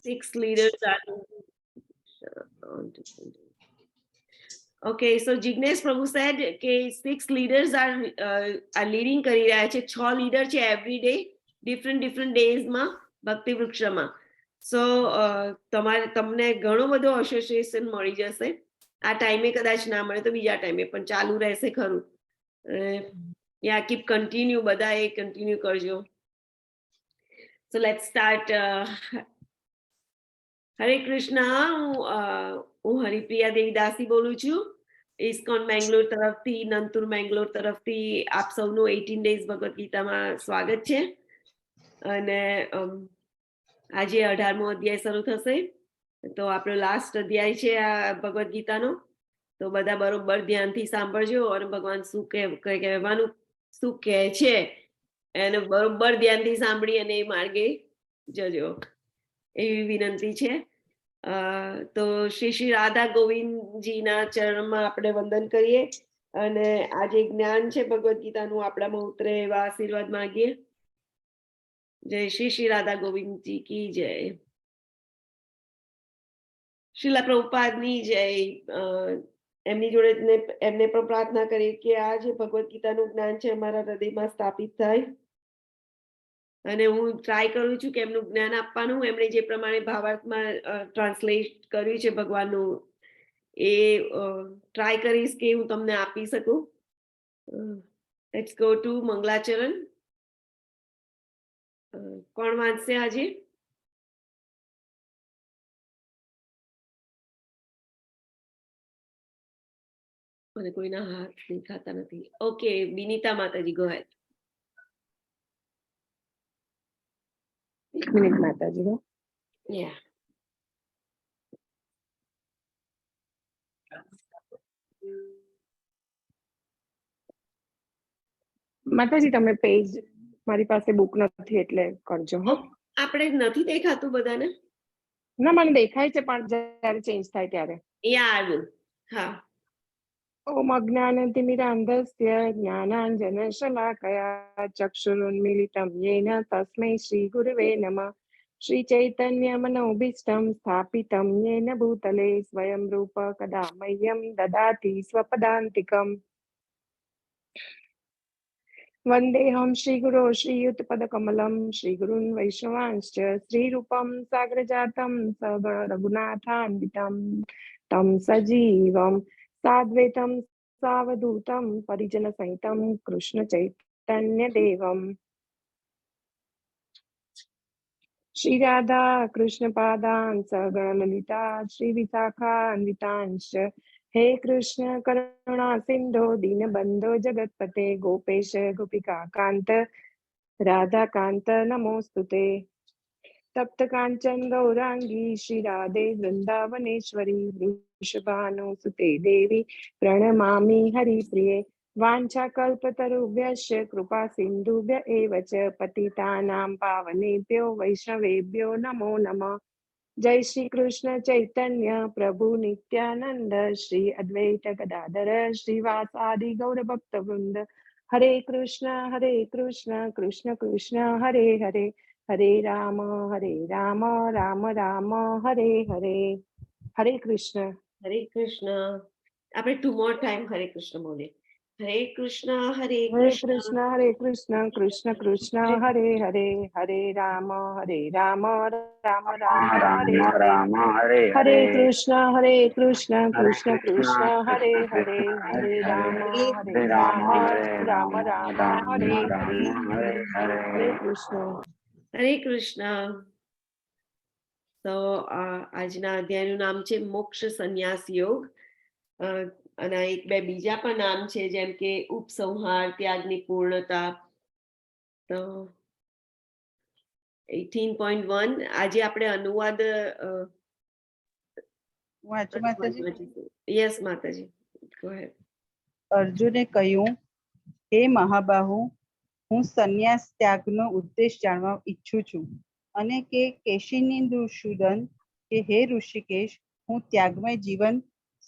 6 leaders are okay. So Jignesh Prabhu said okay, 6 leaders are leading કરી રહ્યા છે. 6 leader છે every day, different days માં ભક્તિ વૃક્ષમાં. So તમને ઘણો બધો એસોસિએશન મળી જશે. આ ટાઈમે કદાચ ના મળે તો બીજા ટાઈમે પણ ચાલુ રહેશે ખરું. યા કીપ કન્ટિન્યુ, બધાએ કન્ટિન્યુ કરજો. So let's start. હરે કૃષ્ણ. હું હરિપ્રિયા દેવીદાસી બોલું છું, ઇસ્કોન બેંગ્લોર તરફથી, નંતુર બેંગ્લોર તરફથી. આપ સૌનું 18 days ભગવદ ગીતામાં સ્વાગત છે. અને આજે 18મો અધ્યાય શરૂ થશે. તો આપણો લાસ્ટ અધ્યાય છે આ ભગવદ ગીતાનો. તો બધા બરોબર ધ્યાનથી સાંભળજો અને ભગવાન શું કહેવાનું શું કહે છે એને બરોબર ધ્યાનથી સાંભળી અને એ માર્ગે જજો, એવી વિનંતી છે. તો શ્રી શ્રી રાધા ગોવિંદજીના ચરણમાં આપણે વંદન કરીએ અને આ જે જ્ઞાન છે ભગવદ ગીતાનું આપણામાં ઉતરે એવા આશીર્વાદ માંગીએ. જય શ્રી શ્રી રાધા ગોવિંદજી की जय. શીલા પ્રભુપાદની જય. એમની જોડે એમને પણ પ્રાર્થના કરીએ કે આ જે ભગવદ ગીતાનું જ્ઞાન છે અમારા હૃદયમાં સ્થાપિત થાય. અને હું ટ્રાય કરું છું કે એમનું જ્ઞાન આપવાનું. એમણે જે પ્રમાણે ભાવાર્થમાં ટ્રાન્સલેટ કર્યું છે ભગવાનનું, એ ટ્રાય કરીશ કે હું તમને આપી શકું. લેટ્સ ગો ટુ મંગલાચરણ. કોણ વાંચશે આજે? મને કોઈના હાથ દેખાતા નથી. ઓકે, બિનિતા માતાજી, ગો હેડ. એક મિનિટ માતાજી. Yeah. માતાજી તમે પેજ, મારી પાસે બુક નથી એટલે કરજો. હા, આપણે નથી દેખાતું બધાને? ના, મને દેખાય છે પણ જ્યારે ચેન્જ થાય ત્યારે. Yeah, I will. હા. ઓમ અજ્ઞાનતિમિરાન્ધસ્ય જ્ઞાનાંજનશલાકયા ચક્ષુરુન્મીલિतं येन તસ્मै શ્રી ગુરવે નમઃ. શ્રી ચૈતન્ય મનોભીષ્ટં સ્થાપિतं येन ભૂતલે સ્વયં રૂપ કદા મह्यं દદાતિ સ્વપદાન્તિકम्. વંદેહમ શ્રીગુરો શ્રીયુતપદકમલમ શ્રીગુરૂન વૈષ્ણવાંશ્ચ શ્રીરૂપમ સાગ્રજાતમ સગણ રઘુનાથાન્વિતમ તમ સજીવમ સાદ્વૈતમ સાવધૂતમ પરિજન સહિતમ કૃષ્ણ ચૈતન્ય દેવમ. શ્રી રાધા કૃષ્ણ પાદાન સગણ લલિતા શ્રી વિશાખાન્વિતાંશ્ચ હે કૃષ્ણ કરુણા સિંધો દીનબંધો જગતપતે ગોપેશ ગોપિકા કાંત રાધાકાંત નમોસ્તુતે. તપ્ત કાંચન ગૌરાંગી શ્રી રાધે વૃંદાવનેશ્વરી વૃષભાનુસુતે દેવી પ્રણમામિ હરિપ્રિયે. વાંછાકલ્પતરુભ્યશ્ચ કૃપા સિંધુભ્ય એવ ચ પતિતાનાં પાવનેભ્યો વૈષ્ણવેભ્યો નમો નમઃ. જય શ્રી કૃષ્ણ ચૈતન્ય પ્રભુ નિત્યાનંદ શ્રી અદ્વૈત ગદાધર શ્રીવાસાદિ ગૌર ભક્ત વૃંદ. હરે કૃષ્ણ કૃષ્ણ કૃષ્ણ હરે હરે, હરે રામ રામ રામ હરે હરે. હરે કૃષ્ણ. હરે કૃષ્ણ. આપણે ટુ મોર ટાઈમ હરે કૃષ્ણ બોલીએ. હરે કૃષ્ણ કૃષ્ણ કૃષ્ણ કૃષ્ણ હરે હરે, હરે રામ રામ રામ હરે હરે. હરે કૃષ્ણ કૃષ્ણ કૃષ્ણ હરે હરે, હરે રામ રામ રામ હરે હરે. હરે કૃષ્ણ. હરે કૃષ્ણ. તો આજના અધ્યાયનું નામ છે મોક્ષ સંન્યાસ યોગ. અને એક બે બીજા પણ નામ છે જેમ કે ઉપસંહાર, ત્યાગની પૂર્ણતા. તો 18.1 આજે આપણે અનુવાદ. યસ માતાજી, ગો હેડ. અર્જુને કહ્યું, હે મહાબાહુ, હું સંન્યાસ ત્યાગનો ઉદ્દેશ જાણવા ઈચ્છું છું. અને કે કેશિનીંદુસૂદન કે હે ઋષિકેશ, હું ત્યાગમય જીવન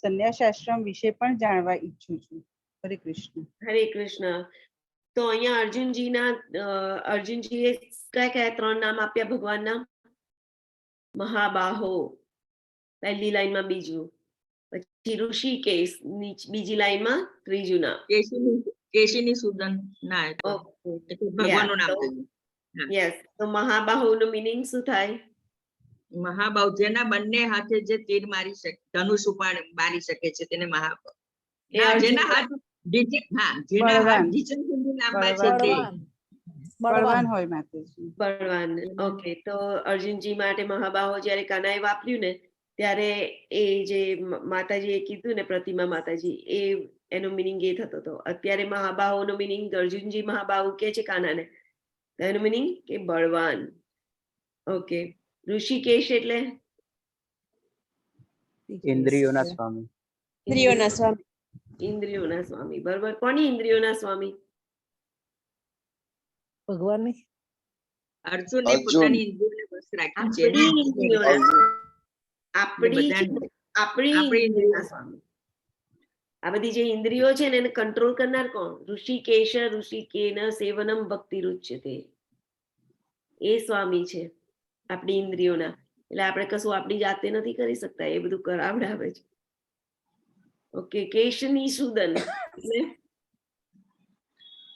સંન્યાસાશ્રમ વિશે પણ જાણવા ઈચ્છું છું. હરે કૃષ્ણ. હરે કૃષ્ણ. તો અહીંયા અર્જુનજીએ કયા કયા 3 નામ આપ્યા ભગવાનના? મહાબાહો પહેલી લાઈનમાં બીજું, પછી ઋષિકેશ બીજી લાઈનમાં ત્રીજું નામ. કેશીની સુદન ના ભગવાનનું નામ કહ્યું. યસ, તો મહાબાહુ નું મિનિંગ શું થાય? મહાબાહુ જેના બંને હાથે જે તીર મારી શકે, ધનુષ મારી શકે છે તેને મહાબાહુ. જેના હાથ લાંબા છે તે બળવાન હોય માતાજી. બળવાન. ઓકે, તો અર્જુનજી માટે મહાબાહો જયારે કાનાએ વાપર્યું ને ત્યારે એ જે માતાજીએ કીધું ને પ્રતિમા માતાજી, એનો મિનિંગ એ થતો હતો. અત્યારે મહાબાહો નો મિનિંગ અર્જુનજી મહાબાહુ કે છે કાનાને, એનું મિનિંગ કે બળવાન. ઓકે, ઋષિકેશ એટલે ઇન્દ્રિયોના સ્વામી. ઇન્દ્રિયોના સ્વામી. બરોબર. કોની ઇન્દ્રિયોના સ્વામી? ભગવાનની. અર્જુને પોતાની ઇન્દ્રિયોને વશ રાખી છે. આપણી ઇન્દ્રિયોના સ્વામી. આ બધી જે ઇન્દ્રિયો છે ને એને કંટ્રોલ કરનાર કોણ? ઋષિકેશ ઋષિકેન સેવનમ ભક્તિ રુચ્યતે. એ સ્વામી છે આપણી ઇન્દ્રિયોના. એટલે આપણે કશું આપણી જાતે નથી કરી શકતા, એ બધું કરાવડાવે છે. ઓકે, કેશની સુદન એટલે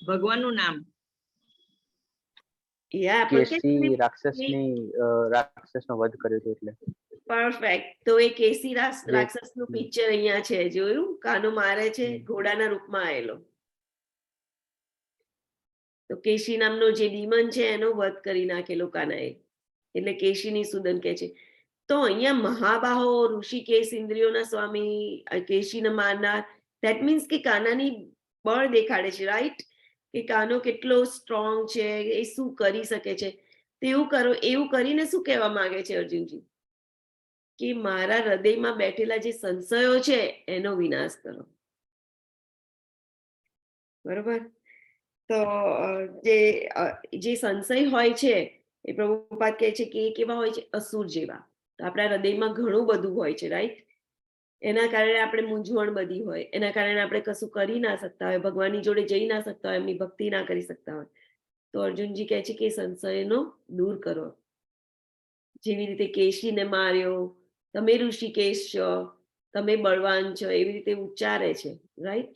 ભગવાનનું નામ. કેસી રાક્ષસનો વધ કર્યો હતો એટલે. પરફેક્ટ. તો એ કેસી રાક્ષસ નું પિક્ચર અહીંયા છે, જોયું? કાનો મારે છે ઘોડાના રૂપમાં આવેલો. તો કેશી નામનો જે ડીમન છે એનો વધ કરી નાખેલો કાનાએ, એટલે કેશીની સુદન કે છે. તો અહીંયા મહાબાહો, ઋષિકેશ ઇન્દ્રિયોના સ્વામી, કેશીને મારનાર, ધેટ મીન્સ કે કાનાની બળ દેખાડે છે, રાઈટ? કે કાનો કેટલો સ્ટ્રોંગ છે, એ શું કરી શકે છે. તેવું કરો, એવું કરીને શું કહેવા માંગે છે અર્જુનજી? કે મારા હૃદયમાં બેઠેલા જે સંશયો છે એનો વિનાશ કરો. બરોબર? તો જે સંશય હોય છે એ પ્રભુપાદ કહે છે કે એ કેવા હોય છે? અસુર જેવા. તો આપણા હૃદયમાં ઘણું બધું હોય છે, રાઈટ? એના કારણે આપણે મૂંઝવણ બધી હોય, એના કારણે આપણે કશું કરી ના શકતા હોય, ભગવાનની જોડે જઈ ના શકતા હોય, એમની ભક્તિ ના કરી શકતા હોય. તો અર્જુનજી કહે છે કે સંશયનો દૂર કરો. જેવી રીતે કેશીને માર્યો, તમે ઋષિકેશ છો, તમે બળવાન છો, એવી રીતે ઉચ્ચારે છે, રાઈટ?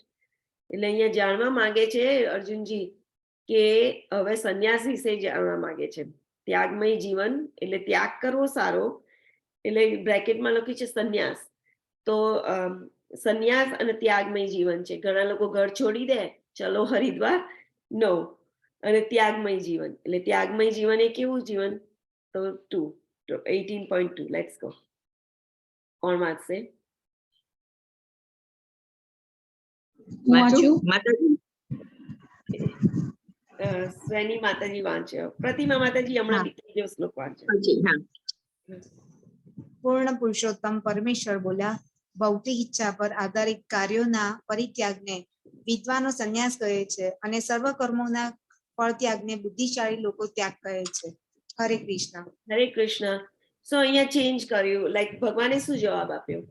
એટલે અહીંયા જાણવા માંગે છે અર્જુનજી કે હવે સંન્યાસ વિશે જાણવા માંગે છે. ત્યાગમય જીવન એટલે ત્યાગ કરવો સારો, એટલે બ્રેકેટમાં લખ્યું છે સંન્યાસ. તો સંન્યાસ અને ત્યાગમય જીવન છે. ઘણા લોકો ઘર છોડી દે, ચલો હરિદ્વાર, નો. અને ત્યાગમય જીવન એટલે ત્યાગમય જીવન એ કેવું જીવન? તો 18.2 લેટ્સ ગો. કોણ વાંચશે? સ્વેની માતાજી વાંચે. પ્રતિમા માતાજી હમણાં બીજો શ્લોક વાંચે. પૂર્ણ પુરુષોત્તમ પરમેશ્વર બોલ્યા, ભૌતિક ઈચ્છા પર આધારિત કાર્યોના પરિત્યાગને વિદ્વાનો સંન્યાસ કહે છે અને સર્વ કર્મોના ફળ ત્યાગને બુદ્ધિશાળી લોકો ત્યાગ કહે છે. હરે કૃષ્ણ. હરે કૃષ્ણ. સો અહીંયા ચેન્જ કર્યું. લાઈક ભગવાને શું જવાબ આપ્યો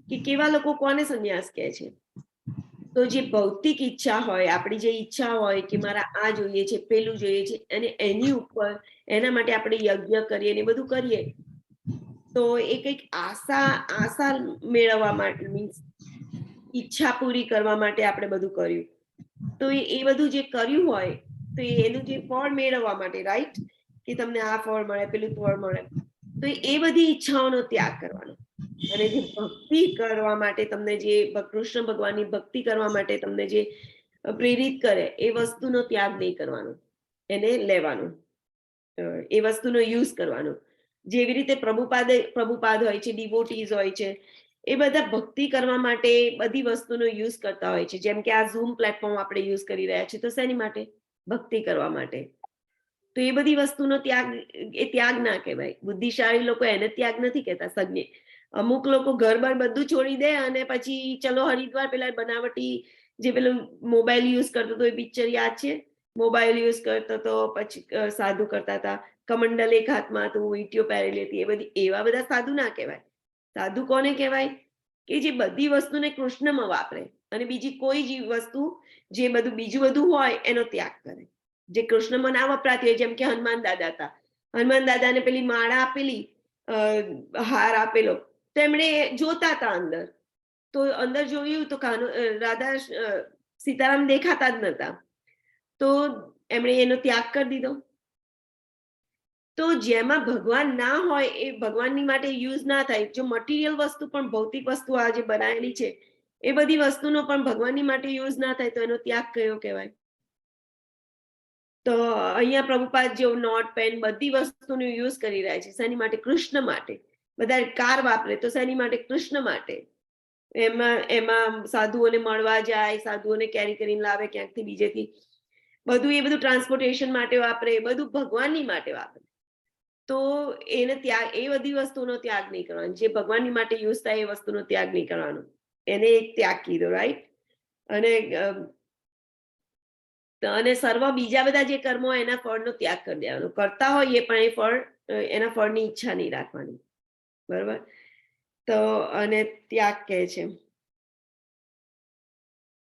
કે કેવા લોકો કોને સંન્યાસ કહે છે? તો જે ભૌતિક ઈચ્છા હોય, આપણી જે ઈચ્છા હોય કે મારા આ જોઈએ છે, પેલું જોઈએ છે, અને એની ઉપર એના માટે આપણે યજ્ઞ કરીએ ને બધું કરીએ, તો એ કંઈક આશા મેળવવા માટે, મીન્સ ઈચ્છા પૂરી કરવા માટે આપણે બધું કર્યું. તો એ બધું જે કર્યું હોય તો એનું જે ફળ મેળવવા માટે, રાઈટ? કે તમને આ ફળ મળે, પેલું ફળ મળે, તો એ બધી ઈચ્છાઓનો ત્યાગ કરવાનો. અને જે ભક્તિ કરવા માટે તમને, જે કૃષ્ણ ભગવાનની ભક્તિ કરવા માટે તમને જે પ્રેરિત કરે, એ વસ્તુનો ત્યાગ નહીં કરવાનો, એને લેવાનું, એ વસ્તુનો યુઝ કરવાનો. જેવી રીતે પ્રભુપાદ હોય છે, ડિવોટીઝ હોય છે, એ બધા ભક્તિ કરવા માટે બધી વસ્તુનો યુઝ કરતા હોય છે. જેમ કે આ ઝૂમ પ્લેટફોર્મ આપણે યુઝ કરી રહ્યા છીએ, તો શેની માટે? ભક્તિ કરવા માટે. તો એ બધી વસ્તુનો ત્યાગ, એ ત્યાગ ના કહેવાય. બુદ્ધિશાળી લોકો એને ત્યાગ નથી કહેતા. સજ્ઞ અમુક લોકો ઘર બાર બધું છોડી દે અને પછી ચલો હરિદ્વાર, પેલા બનાવટી જે પેલું મોબાઈલ યુઝ કરતો હતો, એ પિક્ચર યાદ છે? મોબાઈલ યુઝ કરતો તો પછી સાધુ કરતા હતા, કમંડલ એક હાથમાં હતું, વીંટીઓ પહેરેલી હતી, એ બધી, એવા બધા સાધુ ના કહેવાય. સાધુ કોને કહેવાય? કે જે બધી વસ્તુને કૃષ્ણમાં વાપરે અને બીજી કોઈ જ વસ્તુ, જે બધું બીજું બધું હોય એનો ત્યાગ કરે, જે કૃષ્ણમાં ના વપરાતી હોય. જેમ કે હનુમાન દાદા હતા, હનુમાન દાદાને પેલી માળા આપેલી હાર આપેલો, તો એમણે જોતા હતા અંદર, તો અંદર જોયું તો રાધા સીતારામ દેખાતા જ નતા, તો એમણે એનો ત્યાગ કરી દીધો. તો જેમાં ભગવાન ના હોય એ ભગવાનની માટે યુઝ ના થાય. જો મટીરિયલ વસ્તુ પણ, ભૌતિક વસ્તુ આ જે બનાવેલી છે એ બધી વસ્તુનો પણ ભગવાનની માટે યુઝ ના થાય તો એનો ત્યાગ કયો કહેવાય? તો અહીંયા પ્રભુપાદ જેવું નોટ પેન બધી વસ્તુનો યુઝ કરી રહ્યા છે. શેની માટે? કૃષ્ણ માટે. બધા કાર વાપરે તો શેની માટે? કૃષ્ણ માટે. એમાં સાધુઓને મળવા જાય, સાધુઓને કેરી કરીને લાવે ક્યાંકથી બીજેથી, બધું એ બધું ટ્રાન્સપોર્ટેશન માટે વાપરે, બધું ભગવાનની માટે વાપરે. તો એને ત્યાગ, એ બધી વસ્તુનો ત્યાગ નહીં કરવાનો. જે ભગવાનની માટે યુઝ થાય એ વસ્તુનો ત્યાગ નહીં કરવાનો. એને એક ત્યાગ કીધો, રાઈટ? અને સર્વ બીજા બધા જે કર્મો એના ફળનો ત્યાગ કરી દેવાનો. કરતા હોઈએ પણ એ ફળ, એના ફળની ઈચ્છા નહીં રાખવાની. બરોબર? તો અને ત્યાગ કહે છે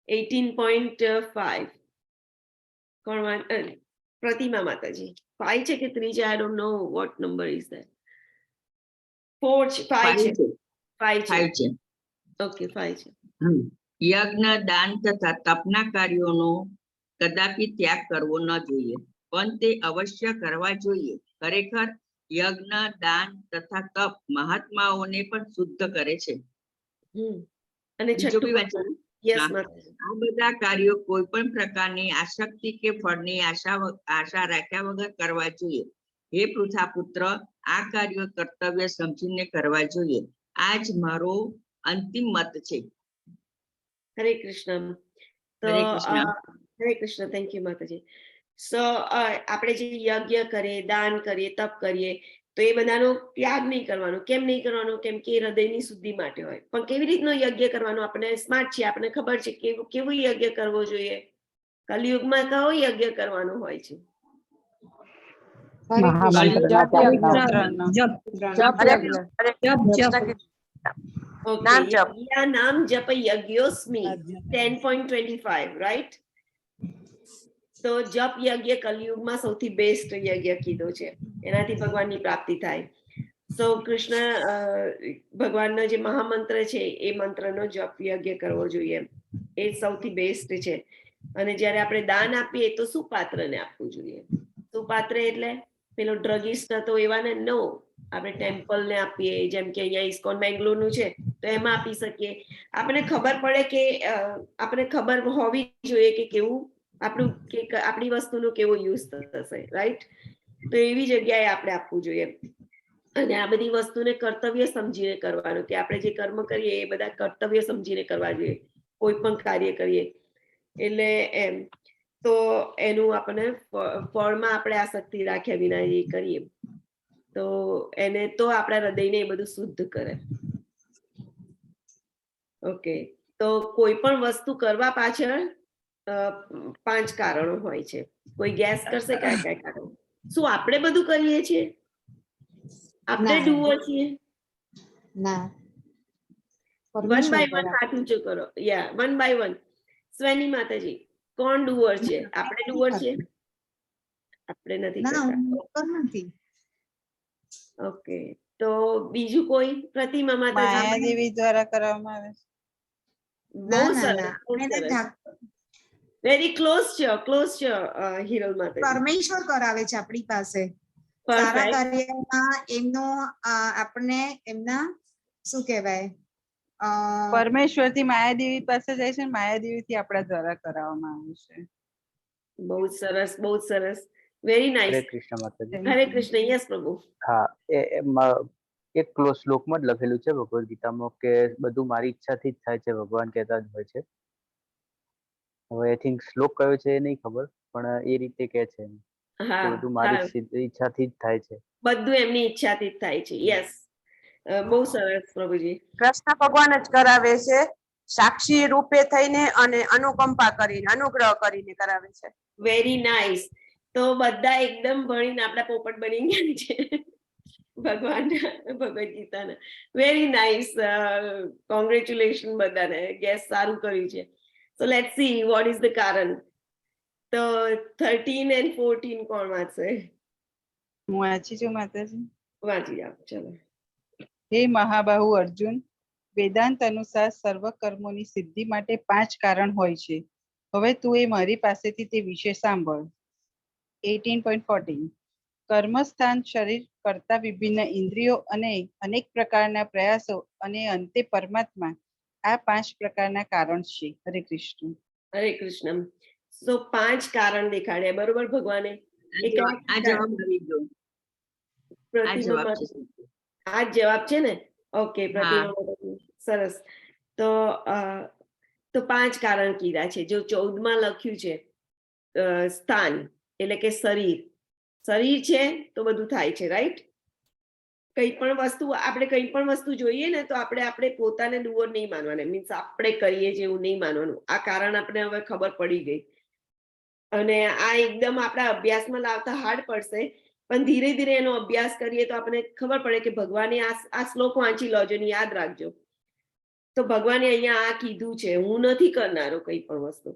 18.5. કોણ? પ્રતિમા માતાજી. 5 છે કે 3 છે? I don't know what number is that. 4 છે, 5 છે. 5 છે. ઓકે, 5 છે. યજ્ઞ, દાન તથા તપના કાર્યોનો કદાપી ત્યાગ કરવો ન જોઈએ, પણ તે અવશ્ય કરવા જોઈએ. ખરેખર યજ્ઞ, દાન તથા તપ મહાત્માઓને પણ શુદ્ધ કરે છે. અને છઠ્ઠું, યસ માતાજી. આ બધા કાર્યો કોઈ પણ પ્રકારની આસક્તિ કે ફળની આશા રાખ્યા વગર કરવા જોઈએ. હે પૃથાપુત્ર, આ કાર્યો કર્તવ્ય સમજીને કરવા જોઈએ. આ જ મારો અંતિમ મત છે. હરે કૃષ્ણ. તો હરે કૃષ્ણ. થેન્ક યુ માતાજી. સો આપણે જે યજ્ઞ કરીએ, દાન કરીએ, તપ કરીએ, તો એ બધાનો ત્યાગ નહીં કરવાનો. કેમ નહીં કરવાનો? કેમ કે હૃદયની શુદ્ધિ માટે હોય. પણ કેવી રીતનો યજ્ઞ કરવાનો? આપણે સ્માર્ટ છીએ, આપણે ખબર છે કેવું યજ્ઞ કરવો જોઈએ. કલિયુગમાં કયો યજ્ઞ કરવાનો હોય છે? નામ જપ યજ્ઞોસ્મી 10.25, રાઈટ? તો જપ યજ્ઞ કલિયુગમાં સૌથી બેસ્ટ યજ્ઞ કીધો છે. એનાથી ભગવાનની પ્રાપ્તિ થાય. સો કૃષ્ણ ભગવાનનો જે મહામંત્ર છે એ મંત્રનો જપ યજ્ઞ કરવો જોઈએ. એ સૌથી બેસ્ટ છે. અને જયારે આપણે દાન આપીએ તો સુપાત્રને આપવું જોઈએ. સુપાત્ર એટલે પેલો ડ્રગિસ્ટ હતો એવા ને? નો. આપણે ટેમ્પલને આપીએ, જેમ કે અહીંયા ઇસ્કોન બેંગ્લોરનું છે તો એમાં આપી શકીએ. આપણે ખબર પડે કે, આપણે ખબર હોવી જોઈએ કે કેવું આપણી વસ્તુનો કેવો યુઝ થશે, રાઈટ? તો એવી જગ્યાએ આપણે આપવું જોઈએ. અને આ બધી વસ્તુને કર્તવ્ય સમજીને કરવાનું, કે આપણે જે કર્મ કરીએ એ બધા કર્તવ્ય સમજીને કરવા જોઈએ. કોઈ પણ કાર્ય કરીએ એટલે એમ. તો એનું આપણે ફળમાં આપણે આસક્તિ રાખ્યા વિના એ કરીએ તો એને તો આપણા હૃદયને એ બધું શુદ્ધ કરે. ઓકે, તો કોઈ પણ વસ્તુ કરવા પાછળ 5 કારણો હોય છે. કોઈ ગેસ કરશે કયા કયા કારણો? શું આપણે બધું કરીએ છીએ? આપણે ડુઓ છીએ? ના. વન બાય વન હાથ ઊંચો કરો. યા, વન બાય વન. સ્વેની માતાજી, કોણ ડુઅર છે? આપણે ડુઅર છીએ? આપણે નથી કરતા. ઓકે, તો બીજું કોઈ? પ્રતિમા માતાજી. માયાદેવી દ્વારા કરવામાં આવે છે. બહુ સરસ. વેરી ક્લોઝ છે, ક્લોઝ છે હિરલ માતાજી. પરમેશ્વર કરાવે છે આપણી પાસે સારા કાર્યમાં. એમનો આપણે એમના શું કહેવાય, પરમેશ્વર થી માયાદેવી પાસે જાય છે, માયાદેવી થી આપણા દ્વારા કરાવવામાં આવે છે. બહુ સરસ, બહુ સરસ. Very nice. હરે કૃષ્ણ માતાજી. હરે કૃષ્ણ. યસ પ્રભુ. હા, એક શ્લોકમાં જ લખેલું છે ભગવદ ગીતામાં કે બધું મારી ઈચ્છાથી જ થાય છે, ભગવાન કહેતા જ હોય છે. હવે આઈ થિંક શ્લોક કયો છે એ નહીં ખબર, પણ એ રીતે કે છે કે બધું મારી ઈચ્છાથી જ થાય છે. બધું એમની ઈચ્છાથી જ થાય છે. યસ, બહુ સરસ પ્રભુજી. કૃષ્ણ ભગવાન જ કરાવે છે, સાક્ષી રૂપે થઈને અને અનુકંપા કરીને, અનુગ્રહ કરીને કરાવે છે. Very nice. તો બધા એકદમ ભણીને આપણા પોપટ બની ગયા છે ભગવાન ભગવદ ગીતાના. Very nice. કોંગ્રેચ્યુલેશન બધાને. ગેસ સારું કર્યું છે. So let's see what is the કારણ. તો 13 and 14 કોણ વાંચશે? હું વાંચી છું માતાજી. વાંચી જાઓ, ચલો. હે મહાબાહુ અર્જુન, વેદાંત અનુસાર સર્વ કર્મોની સિદ્ધિ માટે 5 કારણ હોય છે. હવે તું એ મારી પાસેથી તે વિશે સાંભળ. 18.14 કર્મસ્થાન શરીર કરતા વિભિન્ન ઇન્દ્રિયો અને અનેક પ્રકારના પ્રયાસો અને અંતે પરમાત્મા, આ 5 પ્રકારના કારણ છે. હરે કૃષ્ણ. હરે કૃષ્ણ. તો 5 કારણ દેખાડ્યા, બરોબર ભગવાને. આ જવાબ આવી ગયો. આ જવાબ છે. આ જ જવાબ છે ને? ઓકે, હા. પ્રતિમા સરસ. તો 5 કારણ કીધા છે. જો 14માં લખ્યું છે સ્થાન એટલે કે શરીર. શરીર છે તો બધું થાય છે, રાઈટ? કંઈ પણ વસ્તુ જોઈએ ને તો આપણે પોતાને ડુઅર નહીં માનવાના, મીન્સ આપણે કરીએ છીએ એવું નહીં માનવાનું. આ કારણ આપણે હવે ખબર પડી ગઈ. અને આ એકદમ આપણા અભ્યાસમાં લાવતા હાર્ડ પડશે, પણ ધીરે ધીરે એનો અભ્યાસ કરીએ તો આપણને ખબર પડે કે ભગવાને આ શ્લોક વાંચી લોજો ને યાદ રાખજો. તો ભગવાને અહીંયા આ કીધું છે, હું નથી કરનારો કંઈ પણ વસ્તુ.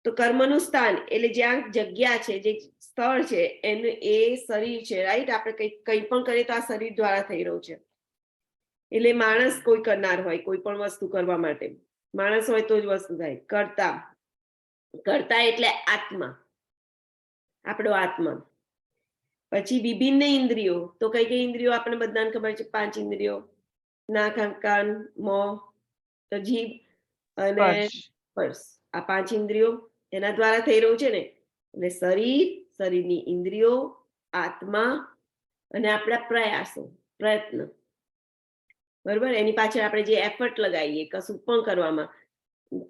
તો કર્મનું સ્થાન એટલે જ્યાં જગ્યા છે, જે સ્થળ છે, એનું એ શરીર છે, રાઈટ? આપણે કંઈ પણ કરીએ તો આ શરીર દ્વારા થઈ રહ્યું છે. એટલે માણસ કોઈ કરનાર હોય, કોઈ પણ વસ્તુ કરવા માટે માણસ હોય તો જ વસ્તુ થાય. કરતા એટલે આત્મા, આપણો આત્મા. પછી વિભિન્ન ઇન્દ્રિયો, તો કઈ કઈ ઇન્દ્રિયો આપણને બધાને ખબર છે? 5 ઇન્દ્રિયો: નાક, કાન, મોં, જીભ અને સ્પર્શ. આ 5 ઇન્દ્રિયો એના દ્વારા થઈ રહ્યું છે ને. એટલે શરીર, શરીરની ઇન્દ્રિયો, આત્મા અને આપણા પ્રયાસો, પ્રયત્ન, બરોબર? એની પાછળ આપણે જે એફર્ટ લગાવીએ કશું પણ કરવામાં,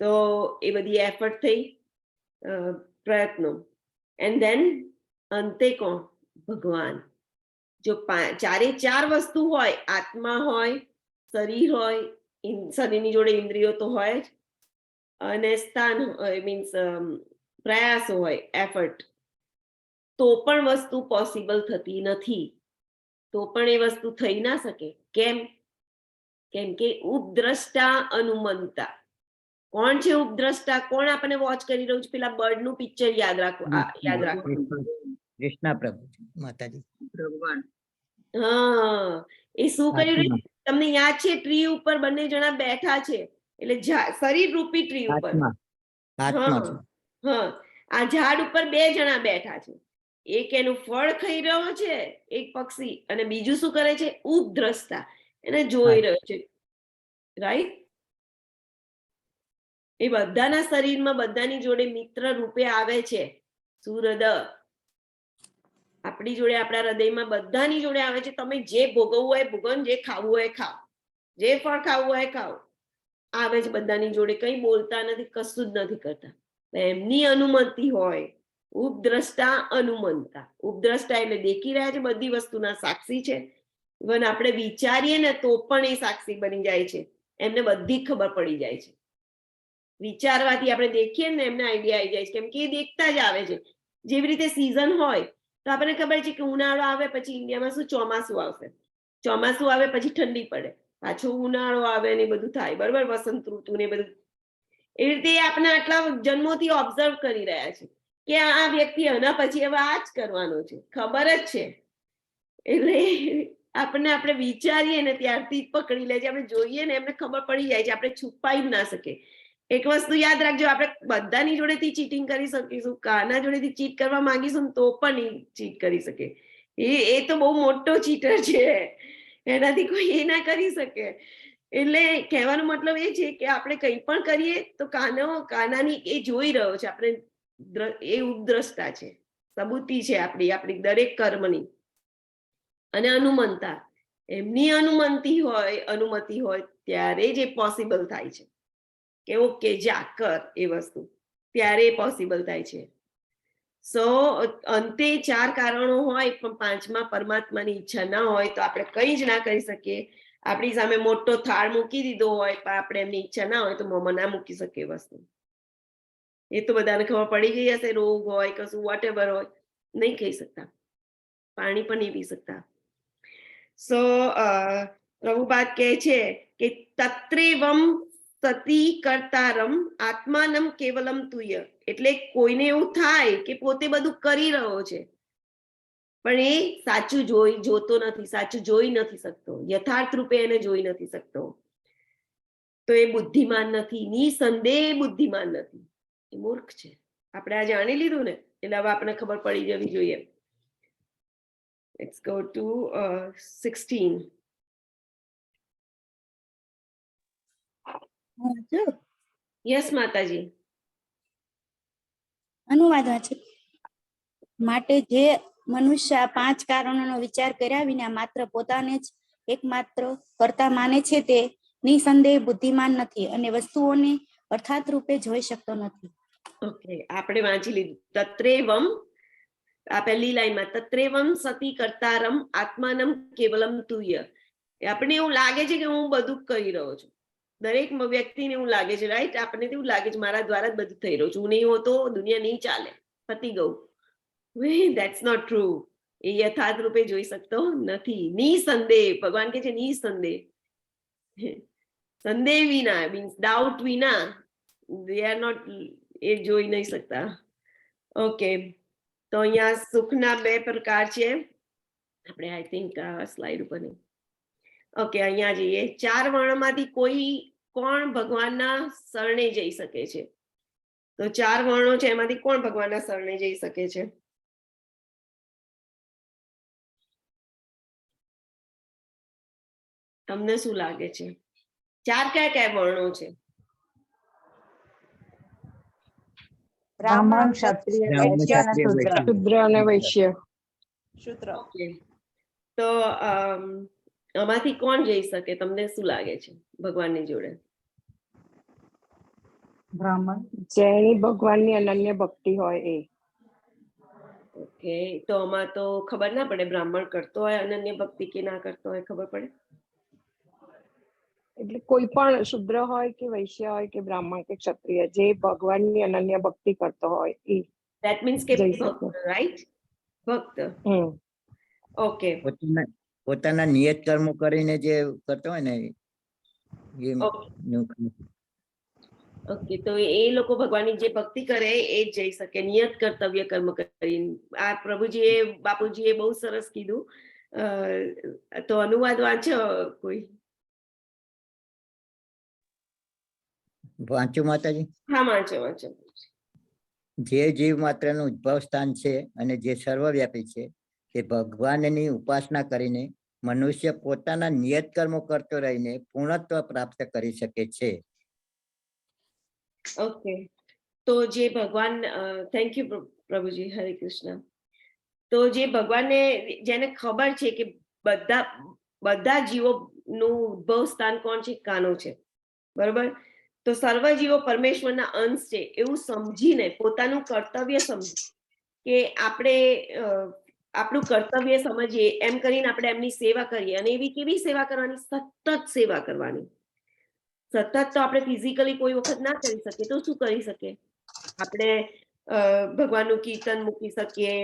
તો એ બધી એફર્ટ થઈ, પ્રયત્નો. એન્ડ ધેન અંતે કોણ? ભગવાન. જો 4 વસ્તુ હોય, આત્મા હોય, શરીર હોય, શરીરની જોડે ઇન્દ્રિયો તો હોય જ, અને સ્થાન મીન્સ પ્રયાસો હોય, એફર્ટ, તો પણ વસ્તુ પોસિબલ થતી નથી. તો પણ એ વસ્તુ થઈ ના શકે. કેમ? કેમ કે ઉપદ્રષ્ટા અનુમંતા. કોણ છે ઉપદ્રષ્ટા? કોણ આપણને વોચ કરી રહ્યું છે? પેલા બર્ડ નું પિક્ચર યાદ રાખો. કૃષ્ણ પ્રભુ માતાજી, ભગવાન. હા, એ શું કર્યું? તમને યાદ છે? ટ્રી ઉપર બંને જણા બેઠા છે, એટલે શરીર રૂપી ટ્રી ઉપર. હા, આ ઝાડ ઉપર 2 જણા બેઠા છે. એક એનું ફળ ખાઈ રહ્યો છે, એક પક્ષી, અને બીજું શું કરે છે? ઉપદ્રષ્ટા, એને જોઈ રહ્યો છે, રાઈટ? એ બધાના શરીરમાં બધાની જોડે મિત્ર રૂપે આવે છે સુહૃદ. આપણી જોડે, આપણા હૃદયમાં બધાની જોડે આવે છે. તમે જે ભોગવવું હોય ભોગવો, જે ખાવું હોય ખાઓ, જે ફળ ખાવું હોય ખાઓ. આવે છે બધાની જોડે, કંઈ બોલતા નથી, કશું જ નથી કરતા. એમની અનુમતિ હોય. ઉપદ્રષ્ટા અનુમંતા. ઉપદ્રષ્ટા એટલે દેખી રહ્યા છે, બધી વસ્તુના સાક્ષી છે. ઇવન આપણે વિચારીએ ને તો પણ એ સાક્ષી બની જાય છે. એમને બધી ખબર પડી જાય છે. વિચારવાથી આપણે દેખીએ ને એમને આઈડિયા આવી જાય છે, કેમ કે એ દેખતા જ આવે છે. જેવી રીતે સિઝન હોય તો આપણને ખબર છે કે ઉનાળો આવે પછી ઇન્ડિયામાં શું ચોમાસું આવશે, ચોમાસું આવે પછી ઠંડી પડે, પાછો ઉનાળો આવે ને બધું થાય, બરોબર? વસંત ઋતુ ને બધું. એવી રીતે આપણે આટલા જન્મોથી ઓબ્ઝર્વ કરી રહ્યા છે કે આ વ્યક્તિ આના પછી હવે આ જ કરવાનો છે, ખબર જ છે. એટલે આપણે વિચારીએ ને ત્યારથી જ પકડી લે છે. આપણે જોઈએ ને એમને ખબર પડી જાય છે, આપણે છુપાઈ જ ના શકે. એક વસ્તુ યાદ રાખજો, આપણે બધાની જોડેથી ચીટિંગ કરી શકીશું, કાના જોડેથી ચીટ કરવા માંગીશું તો પણ ચીટ કરી શકે. એ તો બહુ મોટો ચીટર છે, એનાથી કોઈ એ ના કરી શકે. એટલે કહેવાનો મતલબ એ છે કે આપણે કંઈ પણ કરીએ તો કાનાની એ જોઈ રહ્યો છે, આપણે એ ઉપદ્રષ્ટા છે, સબૂતી છે આપણી દરેક કર્મની. અને અનુમંતા, એમની અનુમતિ હોય ત્યારે જ એ પોસિબલ થાય છે કે ઓકે જા કર એ વસ્તુ, ત્યારે પોસિબલ થાય છે. સો અંતે 4 કારણો હોય પણ 5મા પરમાત્માની ઈચ્છા ના હોય તો આપણે કંઈ જ ના કરી શકીએ. આપણી સામે મોટો થાળ મૂકી દીધો હોય પણ આપણે એમની ઈચ્છા ના હોય તો મોંમાં ના મૂકી શકીએ વસ્તુ. એ તો બધાને ખબર પડી ગઈ હશે. રોગ હોય, કશું વોટ એવર હોય, નહીં ખાઈ શકતા, પાણી પણ નહીં પી શકતા. સો પ્રભુપાદ કહે છે કે તત્રેવમ સતી કર્તારમ આત્માનમ કેવલમ તુય. એટલે કોઈને એવું થાય કે પોતે બધું કરી રહ્યો છે, પણ એ સાચું જોતો નથી, સાચું જોઈ નથી શકતો, યથાર્થ રૂપે એને જોઈ નથી શકતો, તો એ બુદ્ધિમાન નથી, નિસંદેહ બુદ્ધિમાન નથી, એ મૂર્ખ છે. આપણે આ જાણી લીધું ને, એટલે હવે આપણે ખબર પડી જવી જોઈએ. Let's go to 16. Yes, માતાજી. અનુવાદ વાંચે. માટે જે મનુષ્ય આ 5 કારણોનો વિચાર કર્યા વિના માત્ર પોતાને જ એકમાત્ર કર્તા માને છે તે નિસંદેહ બુદ્ધિમાન નથી અને વસ્તુઓને અર્થાત રૂપે જોઈ શકતો નથી. ઓકે, આપણે વાંચી લીધું. તત્રેવમ, આ પહેલી લાઈનમાં, તત્રેવમ સતી કર્તારમ આત્માનમ કેવલમ તુય. આપણે એવું લાગે છે કે હું બધું કરી રહ્યો છું. દરેક વ્યક્તિને એવું લાગે છે, રાઈટ? આપણને એવું લાગે છે મારા દ્વારા જ બધું થઈ રહ્યું છે, હું નહીં હોતો દુનિયા નહીં ચાલે, પતી ગયું. That's not true. એ યથાર્થ રૂપે જોઈ શકતો નથી. નિસંદેહ, ભગવાન કે છે નિસંદેહ. સંદેહ વિના મીન્સ ડાઉટ વિના, they are not, એ જોઈ નહીં શકતા. ઓકે, તો અહીંયા સુખના 2 પ્રકાર છે. આપણે આઈ થિંક આ સ્લાઇડ ઉપર નહીં. ઓકે, અહીંયા જઈએ. 4 વર્ણમાંથી કોણ ભગવાનના શરણે જઈ શકે છે? તો 4 વર્ણો છે, એમાંથી કોણ ભગવાનના શરણે જઈ શકે છે? તમને શું લાગે છે? 4 કયા વર્ણો છે? બ્રાહ્મણ, ક્ષત્રિય, વૈશ્ય અને શૂદ્ર. શૂદ્ર અને વૈશ્ય. શૂદ્ર. ઓકે, તો આમાંથી કોણ જઈ શકે? તમને શું લાગે છે ભગવાનની જોડે? બ્રાહ્મણ, જેની ભગવાનની અનન્ય ભક્તિ હોય એ. ઓકે, તો આમાં તો ખબર ના પડે બ્રાહ્મણ કરતો હોય અનન્ય ભક્તિ કે ના કરતો હોય, ખબર પડે? એટલે કોઈ પણ શૂદ્ર હોય કે વૈશ્ય હોય કે બ્રાહ્મણ કે ક્ષત્રિય, જે ભગવાનની અનન્ય ભક્તિ કરતો હોય એ. That means કે જઈ ભક્ત, શકે. રાઈટ? ભક્ત. ઓકે, પોતાના નિયત કર્મો કરીને જે કરતો હોય ને ઓકે, તો એ લોકો ભગવાનની જે ભક્તિ કરે એ જ જઈ શકે, નિયત કર્તવ્ય કર્મ કરીને. આ પ્રભુજીએ, બાપુજીએ બહુ સરસ કીધું. તો અનુવાદ વાંચો કોઈ? વાંચું માતાજી? હા, વાંચો. જે જીવ માત્રનું ઉદ્ભવ સ્થાન છે અને જે સર્વવ્યાપી છે તે ભગવાનની ઉપાસના કરીને મનુષ્ય પોતાના નિયત કર્મો કરતો રહીને પૂર્ણત્વ પ્રાપ્ત કરી શકે છે. ઓકે, તો જે ભગવાન, થેન્ક યુ પ્રભુજી, હરે કૃષ્ણ. તો જે ભગવાનને, જેને ખબર છે કે બધા જીવોનું ઉદ્ભવ સ્થાન કોણ છે? કાનો છે, બરોબર? તો સર્વ જીવો પરમેશ્વરના અંશ છે એવું સમજીને, પોતાનું કર્તવ્ય સમજી કે આપણે આપણું કર્તવ્ય સમજીએ એમ કરીને આપણે એમની સેવા કરીએ. અને એવી કેવી સેવા કરવાની? સતત સેવા કરવાની. સતત તો આપણે ફિઝિકલી કોઈ વખત ના કરી શકીએ, તો શું કરી શકીએ? આપણે ભગવાનનું કીર્તન મૂકી શકીએ,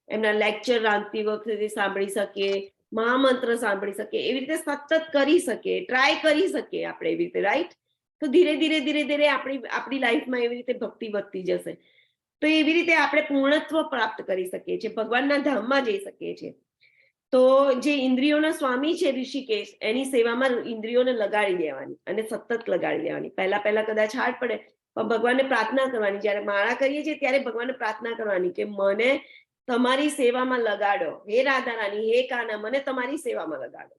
એમના લેક્ચર રાંધતી વખતે સાંભળી શકીએ, મહામંત્ર સાંભળી શકીએ, એવી રીતે સતત કરી શકીએ, ટ્રાય કરી શકીએ આપણે એવી રીતે, રાઈટ? તો ધીરે ધીરે આપણી લાઈફમાં એવી રીતે ભક્તિ વધતી જશે. તો એવી રીતે આપણે પૂર્ણત્વ પ્રાપ્ત કરી શકીએ છીએ, ભગવાનના ધામમાં જઈ શકીએ છીએ. તો જે ઇન્દ્રિયોના સ્વામી છે ઋષિકેશ, એની સેવામાં ઇન્દ્રિયોને લગાડી દેવાની અને સતત લગાડી દેવાની. પહેલા કદાચ હાર્ડ પડે, પણ ભગવાનને પ્રાર્થના કરવાની. જ્યારે માળા કરીએ છીએ ત્યારે ભગવાનને પ્રાર્થના કરવાની કે મને તમારી સેવામાં લગાડો, હે રાધા રાણી, હે કાના, મને તમારી સેવામાં લગાડો.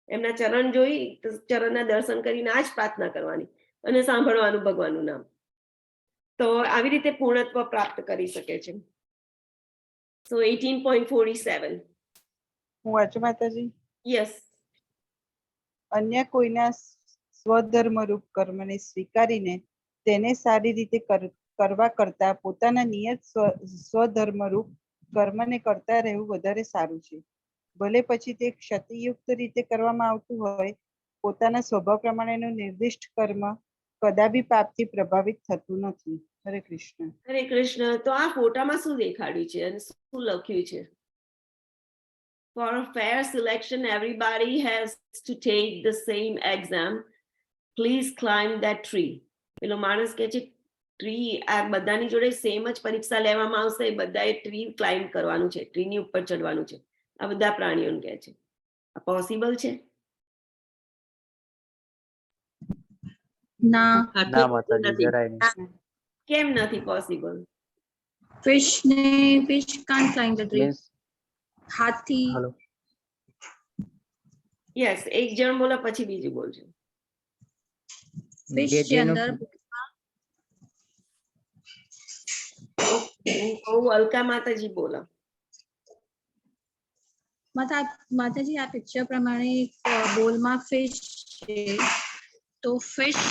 એમના ચરણ જોઈ, ચરણના દર્શન કરીને આ જ પ્રાર્થના કરવાની અને સાંભળવાનું ભગવાનનું નામ. તો આવી રીતે પૂર્ણત્વ પ્રાપ્ત કરી શકે છે. સો 18.47. હું વાંચું માતાજી? યસ. અન્ય કોઈના સ્વધર્મરૂપ કર્મને સ્વીકારીને તેને સારી રીતે કરવા કરતા પોતાના નિયત સ્વધર્મરૂપ કર્મને કરતા રહેવું વધારે સારું છે. ભલે પછી તે ક્ષતિયુક્ત રીતે કરવામાં આવતું હોય, પોતાના સ્વભાવ પ્રમાણેનું નિર્દિષ્ટ કર્મ કદાપી પાપથી પ્રભાવિત થતું નથી. હરે કૃષ્ણ. હરે કૃષ્ણ. તો આ ફોટામાં શું દેખાડ્યું છે અને શું લખ્યું છે? For a fair selection, everybody has to take the same exam. Please climb that tree. પેલો માણસ કહે છે ટ્રી, આ બધાની જોડે સેમ જ પરીક્ષા લેવામાં આવશે, બધાએ ટ્રી ક્લાઇમ્બ કરવાનું છે, ટ્રીની ઉપર ચડવાનું છે. આ બધા પ્રાણીઓને કહે છે. આ પોસિબલ છે? ના, ના માતાજી, જરાય નહીં. કેમ નથી possible? fish can't fly in the tree. Means Hathi, hello, yes, એક જણ બોલો પછી બીજું બોલજો. fish જે જે જેનું અંદર હું કહું અલકા માતાજી બોલો. માતાજી આ પિક્ચર પ્રમાણે એક બોલમાં ફિશ છે, તો ફિશ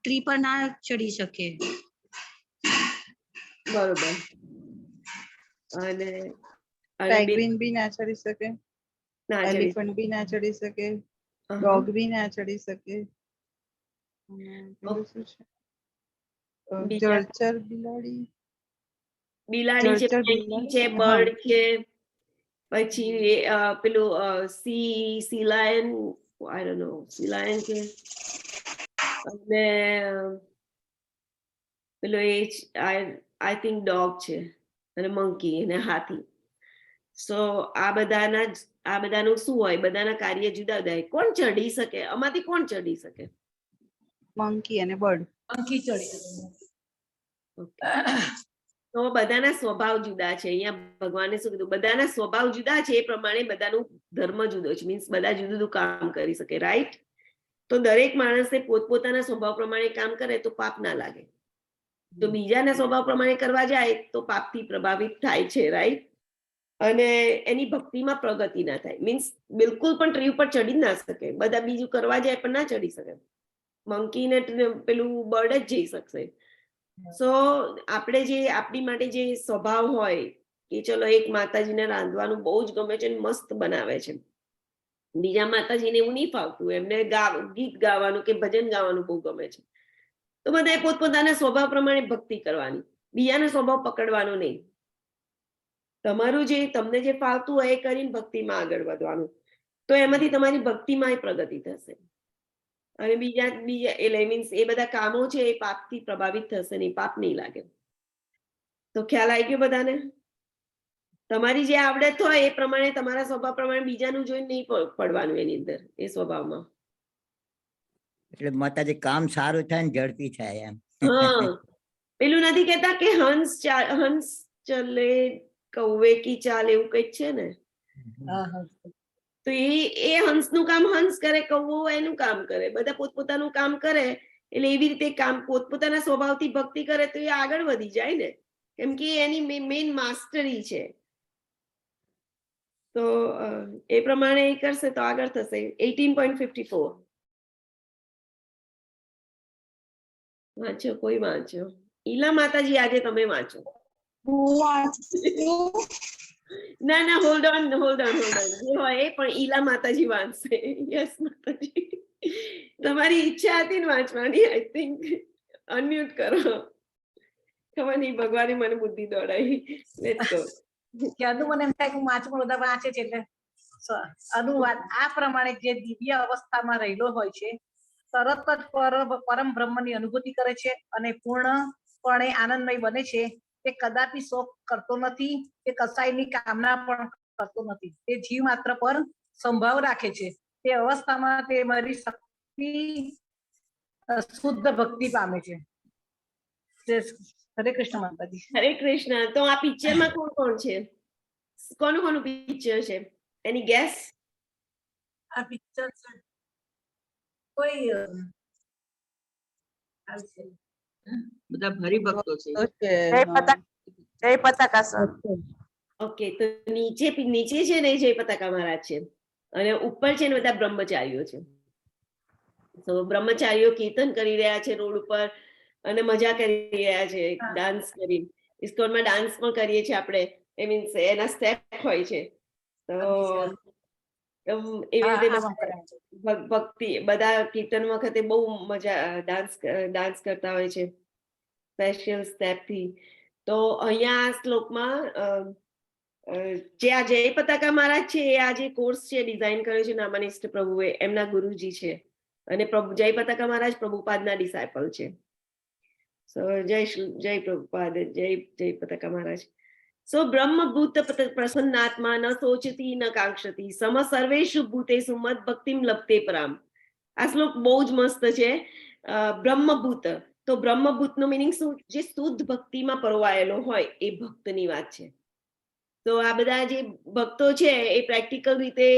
ટ્રી પર ના ચડી શકે. બરોબર. અને પેંગ્વિન બી ના ચડી શકે, ના ચડી એલિફન્ટ બી ના ચડી શકે, શકે. ડોગ બી ના ચડી શકે. પેલું શું છે? બીજા? જળચર બિલાડી, બિલાડી છે, જળચર પેંગ્વિન છે, બિલાડી, બર્ડ છે, પછી પેલું C lion, I don't know, C lion છે, અને પેલો એ આઈ થિંક ડોગ છે, અને મંકી અને હાથી. સો આ બધાનું શું હોય? બધાના કાર્ય જુદા જુદા હોય. કોણ ચડી શકે? આમાંથી કોણ ચડી શકે? મંકી અને બર્ડ. અંકી ચડી શકે. તો બધાના સ્વભાવ જુદા છે. અહીંયા ભગવાને શું કીધું? બધાના સ્વભાવ જુદા છે, એ પ્રમાણે બધાનું ધર્મ જુદો છે. મીન્સ બધા જુદું જુદું કામ કરી શકે, રાઈટ? તો દરેક માણસે પોતપોતાના સ્વભાવ પ્રમાણે કામ કરે તો પાપ ના લાગે. તો બીજાના સ્વભાવ પ્રમાણે કરવા જાય તો પાપથી પ્રભાવિત થાય છે, રાઈટ? અને એની ભક્તિમાં પ્રગતિ ના થાય. મીન્સ બિલકુલ પણ ટ્રી ઉપર ચડી ના શકે. બધા બીજું કરવા જાય પણ ના ચડી શકે. મંકી ને પેલું બર્ડ જ જઈ શકશે. સો આપણે જે આપણી માટે જે સ્વભાવ હોય કે ચલો એક માતાજીને રાંધવાનું બહુ જ ગમે છે, મસ્ત બનાવે છે, બીજા માતાજીને એવું નહીં ફાવતું, એમને ગીત ગાવાનું કે ભજન ગાવાનું બહુ ગમે છે, તો બધાએ પોતપોતાના સ્વભાવ પ્રમાણે ભક્તિ કરવાની, બીજાનો સ્વભાવ પકડવાનો નહીં. તમારું જે તમને જે ફાવતું હોય એ કરીને ભક્તિમાં આગળ વધવાનું, તો એમાંથી તમારી ભક્તિમાં પ્રગતિ થશે. અને બીજા એટલે મીન્સ એ બધા કામો છે એ પાપથી પ્રભાવિત થશે નહીં, પાપ નહીં લાગે. તો ખ્યાલ આવી ગયો બધાને? તમારી જે આવડત હોય એ પ્રમાણે તમારા સ્વભાવ પ્રમાણે બીજાનું જોઈને નહીં પડવાનું એની અંદર, એ સ્વભાવમાં. એટલે માતાજી કામ સારું થાય ને ઝડપી થાય એમ. હા, પેલું નથી કેતા કે હંસ ચલે કૌવે કી ચાલ, એવું કઈક છે ને? તો એ હંસનું કામ હંસ કરે, કૌવો એનું કામ કરે, બધા પોતપોતાનું કામ કરે. એટલે એવી રીતે કામ પોતપોતાના સ્વભાવથી ભક્તિ કરે તો એ આગળ વધી જાય ને, કેમ કે એની મેઇન માસ્ટરી છે. તો એ પ્રમાણે એ કરશે તો આગળ થશે. 18.54 વાંચો, કોઈ વાંચો. ઈલા માતાજી આજે તમે વાંચો. ના ના, હોલ્ડ ઓન, જે હોય એ પણ ઈલા માતાજી વાંચશે. યસ માતાજી, તમારી ઈચ્છા હતી ને વાંચવાની, આઈ થિંક. અનમ્યુટ કરો. ખબર નહીં, ભગવાને મને બુદ્ધિ દોડાવી. Let's go. ક્યાંનું મને એમ થાય કે વાંચું, બધા વાંચે છે એટલે અનુવાદ આ પ્રમાણે જે દિવ્ય અવસ્થામાં રહેલો હોય છે, તરત જ પરમ બ્રહ્મની અનુભૂતિ કરે છે અને પૂર્ણપણે આનંદમય બને છે. તે કદાપી શોક કરતો નથી, કે કસાયની કામના પણ કરતો નથી. તે જીવ માત્ર પર સંભાવ રાખે છે. તે અવસ્થામાં તે મારી શક્તિ શુદ્ધ ભક્તિ પામે છે. હરે કૃષ્ણ માતાજી. હરે કૃષ્ણ. તો આ પિક્ચરમાં કોણ કોણ છે? કોનું પિક્ચર છે? એની ગેસ? આ પિક્ચર છે કોઈ બધા હરિભક્તો છે. જય પતાકા સર. ઓકે, તો નીચે છે ને જય પતાકા મહારાજ છે, અને ઉપર છે ને બધા બ્રહ્મચારીઓ છે. તો બ્રહ્મચારીઓ કીર્તન કરી રહ્યા છે રોડ ઉપર, અને મજા કરી રહ્યા છે, ડાન્સ કરી. ઇસ્કોનમાં ડાન્સ પણ કરીએ છીએ આપણે, એ મીન્સ એના સ્ટેપ હોય છે. તો એવી રીતે ભક્તિ, બધા કીર્તન વખતે બહુ મજા, ડાન્સ કરતા હોય છે સ્પેશિયલ સ્ટેપ થી. તો અહીંયા આ શ્લોકમાં જે આ જય પતાકા મહારાજ છે, એ આ જે કોર્સ છે ડિઝાઇન કર્યો છે નામાનિષ્ઠ પ્રભુએ, એમના ગુરુજી છે. અને જય પતાકા મહારાજ પ્રભુપાદના ડિસાઇપલ છે. સો જય પ્રભુપાદ, જય પતાકા મહારાજ. સો બ્રહ્મભૂત પ્રસન્નાત્મા ન સોચતી ન કાંક્ષતી સમ સર્વેષુ ભૂતેષુ મદ ભક્તિમ લપતે પરામ. આ શ્લોક બહુ જ મસ્ત છે. બ્રહ્મભૂત, તો બ્રહ્મભૂત નો મિનિંગ શું? જે શુદ્ધ ભક્તિમાં પરોવાયેલો હોય એ ભક્તની વાત છે. તો આ બધા જે ભક્તો છે એ પ્રેક્ટિકલ રીતે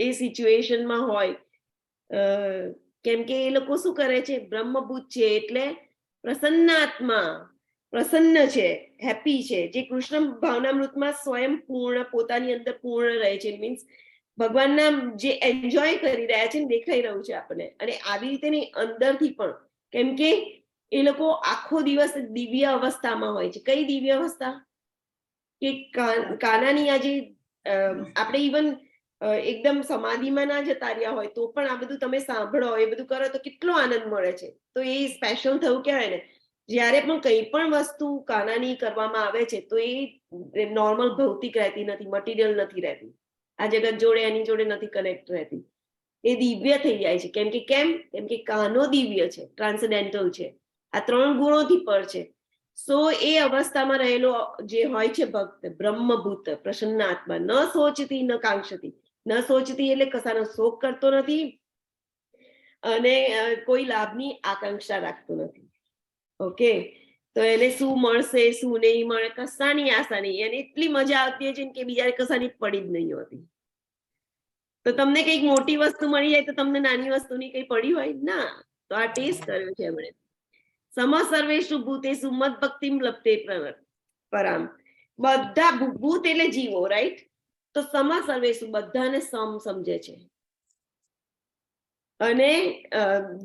એ સિચ્યુએશનમાં હોય, કેમ કે એ લોકો શું કરે છે? બ્રહ્મભૂત છે એટલે પ્રસન્નાત્મા, પ્રસન્ન છે, હેપી છે, જે કૃષ્ણ ભાવનામૃતમાં સ્વયં પૂર્ણ, પોતાની અંદર પૂર્ણ રહે છે. મીન્સ ભગવાનના જે એન્જોય કરી રહ્યા છે ને દેખાઈ રહ્યું છે આપણને. અને આવી રીતે નહીં, અંદરથી પણ, કેમ કે એ લોકો આખો દિવસ દિવ્ય અવસ્થામાં હોય છે. કઈ દિવ્ય અવસ્થા? કે કાનાની આજે આપણે ઇવન એકદમ સમાધિમાં ના જતા રહ્યા હોય તો પણ આ બધું તમે સાંભળો, એ બધું કરો તો કેટલો આનંદ મળે છે. તો એ સ્પેશિયલ થયું કહેવાય ને. જ્યારે પણ કંઈ પણ વસ્તુ કાનાની કરવામાં આવે છે તો એ નોર્મલ ભૌતિક રહેતી નથી, મટીરિયલ નથી રહેતી, આ જગત જોડે એની જોડે નથી કનેક્ટ રહેતી. એ દિવ્ય થઈ જાય છે. કેમ કે કાનો દિવ્ય છે, ટ્રાન્સેન્ડેન્ટલ છે, આ 3 ગુણોથી પર છે. સો એ અવસ્થામાં રહેલો જે હોય છે ભક્ત, બ્રહ્મભૂત પ્રસન્નાત્મા, ન સોચતી ન કાંક્ષતી. ન સોચતી એટલે કશાનો શોક કરતો નથી અને કોઈ લાભની આકાંક્ષા રાખતો નથી. ઓકે, તો એને શું મળશે શું નહીં મળે કશાની આશા નહીં. એને એટલી મજા આવતી હોય છે કે બીજા કશાની પડી જ નહીં હોતી. તો તમને કંઈક મોટી વસ્તુ મળી જાય તો તમને નાની વસ્તુની કઈ પડી હોય ના. તો આ ટેસ્ટ કર્યો છે એમણે. સમ સર્વેષુ ભૂતેષુ મદ ભક્તિમ લપતે પરામ. બધા ભૂત એટલે જીવો, રાઈટ? તો સમ સર્વેષુ બધાને સમ સમજે છે અને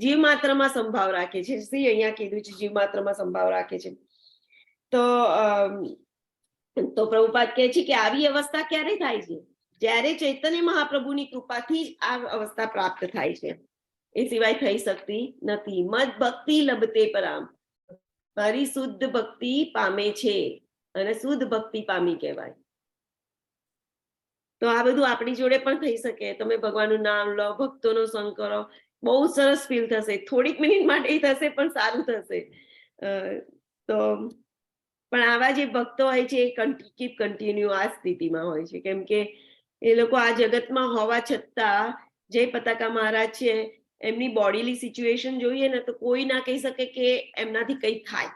જીવ માત્રમાં સંભાવ રાખે છે. અહીંયા કીધું છે જીવ માત્રમાં સંભાવ રાખે છે. તો પ્રભુપાદ કહે છે કે આવી અવસ્થા ક્યારે થાય છે? જ્યારે ચૈતન્ય મહાપ્રભુની કૃપાથી જ આ અવસ્થા પ્રાપ્ત થાય છે, એ સિવાય થઈ શકતી નથી. મદ ભક્તિ લબતે પરામ, મારી શુદ્ધ ભક્તિ પામે છે અને શુદ્ધ ભક્તિ પામી કહેવાય. તો આ બધું આપણી જોડે પણ થઈ શકે. તમે ભગવાનનું નામ લો, ભક્તોનો સંગ કરો, બહુ સરસ ફીલ થશે. થોડીક મિનિટ માટે થશે પણ સારું થશે. તો પણ આવા જે ભક્તો હોય છે એ કીપ કન્ટિન્યુ આ સ્થિતિમાં હોય છે. કેમ કે એ લોકો આ જગતમાં હોવા છતાં, જે પતાકા મહારાજ છે એમની બોડીલી સિચ્યુએશન જોઈએ ને તો કોઈ ના કહી શકે કે એમનાથી કંઈ થાય.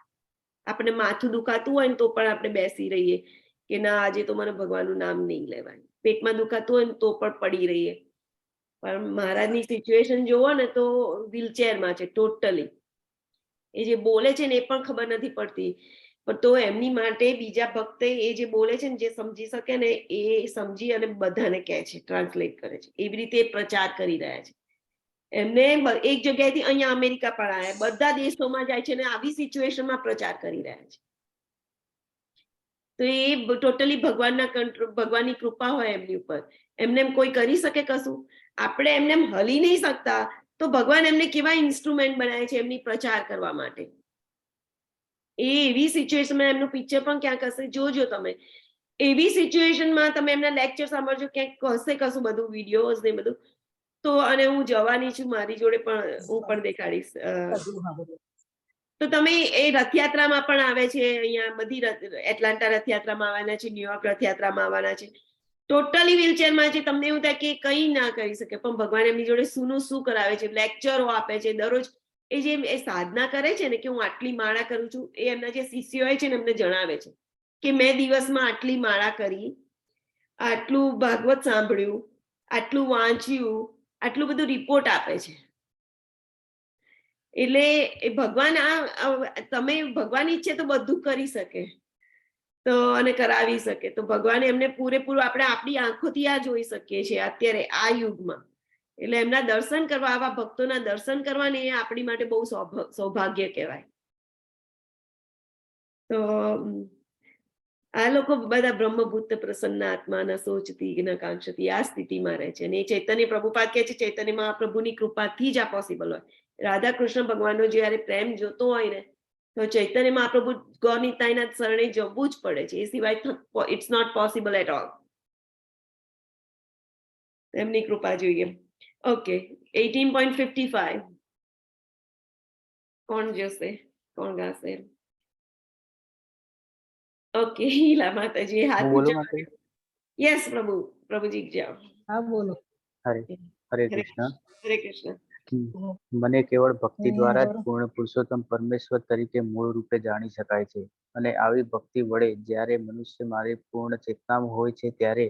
આપણે માથું દુખાતું હોય ને તો પણ આપણે બેસી રહીએ કે ના આજે તો મને ભગવાનનું નામ નહીં લેવાય. પેટમાં દુખાતું હોય ને તો પણ પડી રહીએ. પણ મહારાજની સિચ્યુએશન જોવો ને તો વ્હીલચેરમાં છે ટોટલી. એ જે બોલે છે ને એ પણ ખબર નથી પડતી, પણ તો એમની માટે બીજા ભક્તે એ જે બોલે છે ને જે સમજી શકે ને એ સમજી અને બધાને કહે છે, ટ્રાન્સલેટ કરે છે. એવી રીતે પ્રચાર કરી રહ્યા છે. એમને એક જગ્યાએથી અહીંયા અમેરિકા પણ આવ્યા, બધા દેશોમાં જાય છે ને આવી સિચ્યુએશનમાં પ્રચાર કરી રહ્યા છે. તો એ ટોટલી ભગવાનની કૃપા હોય એમની ઉપર. એમને કોઈ કરી શકે કશું? આપણે એમને હલી નહીં શકતા તો ભગવાન એમને કેવા ઇન્સ્ટ્રુમેન્ટ બનાવે છે એમની પ્રચાર કરવા માટે. એ એવી સિચ્યુએશનમાં એમનું પિક્ચર પણ ક્યાંક હશે, જોજો તમે. એવી સિચ્યુએશનમાં તમે એમના લેક્ચર સાંભળજો, ક્યાંક હશે કશું બધું વિડીયોઝ ને બધું. તો અને હું જવાની છું, મારી જોડે પણ હું પણ દેખાડીશ. તો તમે એ રથયાત્રામાં પણ આવે છે, અહીંયા બધી એટલાન્ટા રથયાત્રામાં આવવાના છે, ન્યુયોર્ક રથયાત્રામાં આવવાના છે. ટોટલી વ્હીલચેરમાં છે. તમને એવું થાય કે કંઈ ના કરી શકે, પણ ભગવાન એમની જોડે શું કરાવે છે, લેક્ચરો આપે છે દરરોજ. એ જે એ સાધના કરે છે ને કે હું આટલી માળા કરું છું, એ એમના જે શિષ્યો હોય છે ને એમને જણાવે છે કે મેં દિવસમાં આટલી માળા કરી, આટલું ભાગવત સાંભળ્યું, આટલું વાંચ્યું, આટલું બધું રિપોર્ટ આપે છે. એટલે એ ભગવાન તમે ભગવાન ઈચ્છે તો બધું કરી શકે તો અને કરાવી શકે. તો ભગવાન એમને પૂરેપૂરું આપણે આપણી આંખોથી આ જોઈ શકીએ છીએ અત્યારે આ યુગમાં. એટલે એમના દર્શન કરવા, આવા ભક્તોના દર્શન કરવાની એ આપણી માટે બહુ સૌભાગ્ય કહેવાય. તો આ લોકો બધા બ્રહ્મભૂત પ્રસન્ન આત્મા ન સોચતી ન કાંક્ષતી આ સ્થિતિમાં રહે છે. અને એ ચૈતન્ય પ્રભુપાદ કહે છે ચૈતન્ય મહાપ્રભુની કૃપાથી જ આ પોસિબલ હોય. રાધા કૃષ્ણ ભગવાનનો જયારે પ્રેમ જોતો હોય ને તો ચૈતન્ય મહાપ્રભુ ગૌરનિતાઈના શરણે જવું જ પડે છે. એ સિવાય it's not possible at all. એમની કૃપા જોઈએ. ઓકે, 18.55 કોણ જશે, કોણ ગાશે? ઓકે, હીલા માતાજી હાથ હું બોલું ઊંચો માતાજી? કર્યો. યસ પ્રભુજી જાઓ. હા બોલો. હરે હરે કૃષ્ણ. હરે કૃષ્ણ. મને કેવળ ભક્તિ દ્વારા જ પૂર્ણ પુરુષોત્તમ પરમેશ્વર તરીકે મૂળ રૂપે જાણી શકાય છે, અને આવી ભક્તિ વડે જ્યારે મનુષ્ય મારી પૂર્ણ ચેતનામાં હોય છે ત્યારે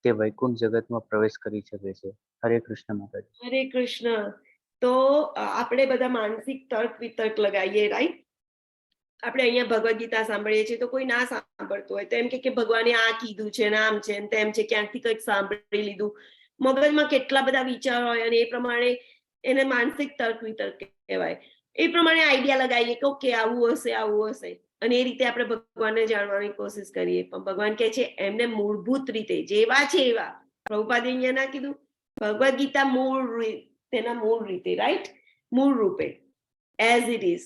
તે વૈકુંઠ જગતમાં પ્રવેશ કરી શકે છે. હરે કૃષ્ણ માતાજી. હરે કૃષ્ણ. તો આપણે બધા માનસિક તર્ક વિતર્ક લગાવીએ, રાઈટ? આપણે અહીંયા ભગવદ ગીતા સાંભળીએ છીએ, તો કોઈ ના સાંભળતું હોય તો એમ કે ભગવાને આ કીધું છે, આમ છે તેમ છે, ક્યાંકથી કંઈક સાંભળી લીધું, મગજમાં કેટલા બધા વિચારો હોય અને એ પ્રમાણે એને માનસિક તર્ક વિતર્ક કહેવાય. એ પ્રમાણે આઈડિયા લગાવીએ કે ઓકે આવું હશે, અને એ રીતે આપણે ભગવાનને જાણવાની કોશિશ કરીએ. પણ ભગવાન કહે છે એમને મૂળભૂત રીતે જેવા છે એવા. પ્રભુપાદે અહીંયા ના કીધું, ભગવદ ગીતા તેના મૂળ રીતે, રાઈટ, મૂળ રૂપે એઝ ઇટ ઇઝ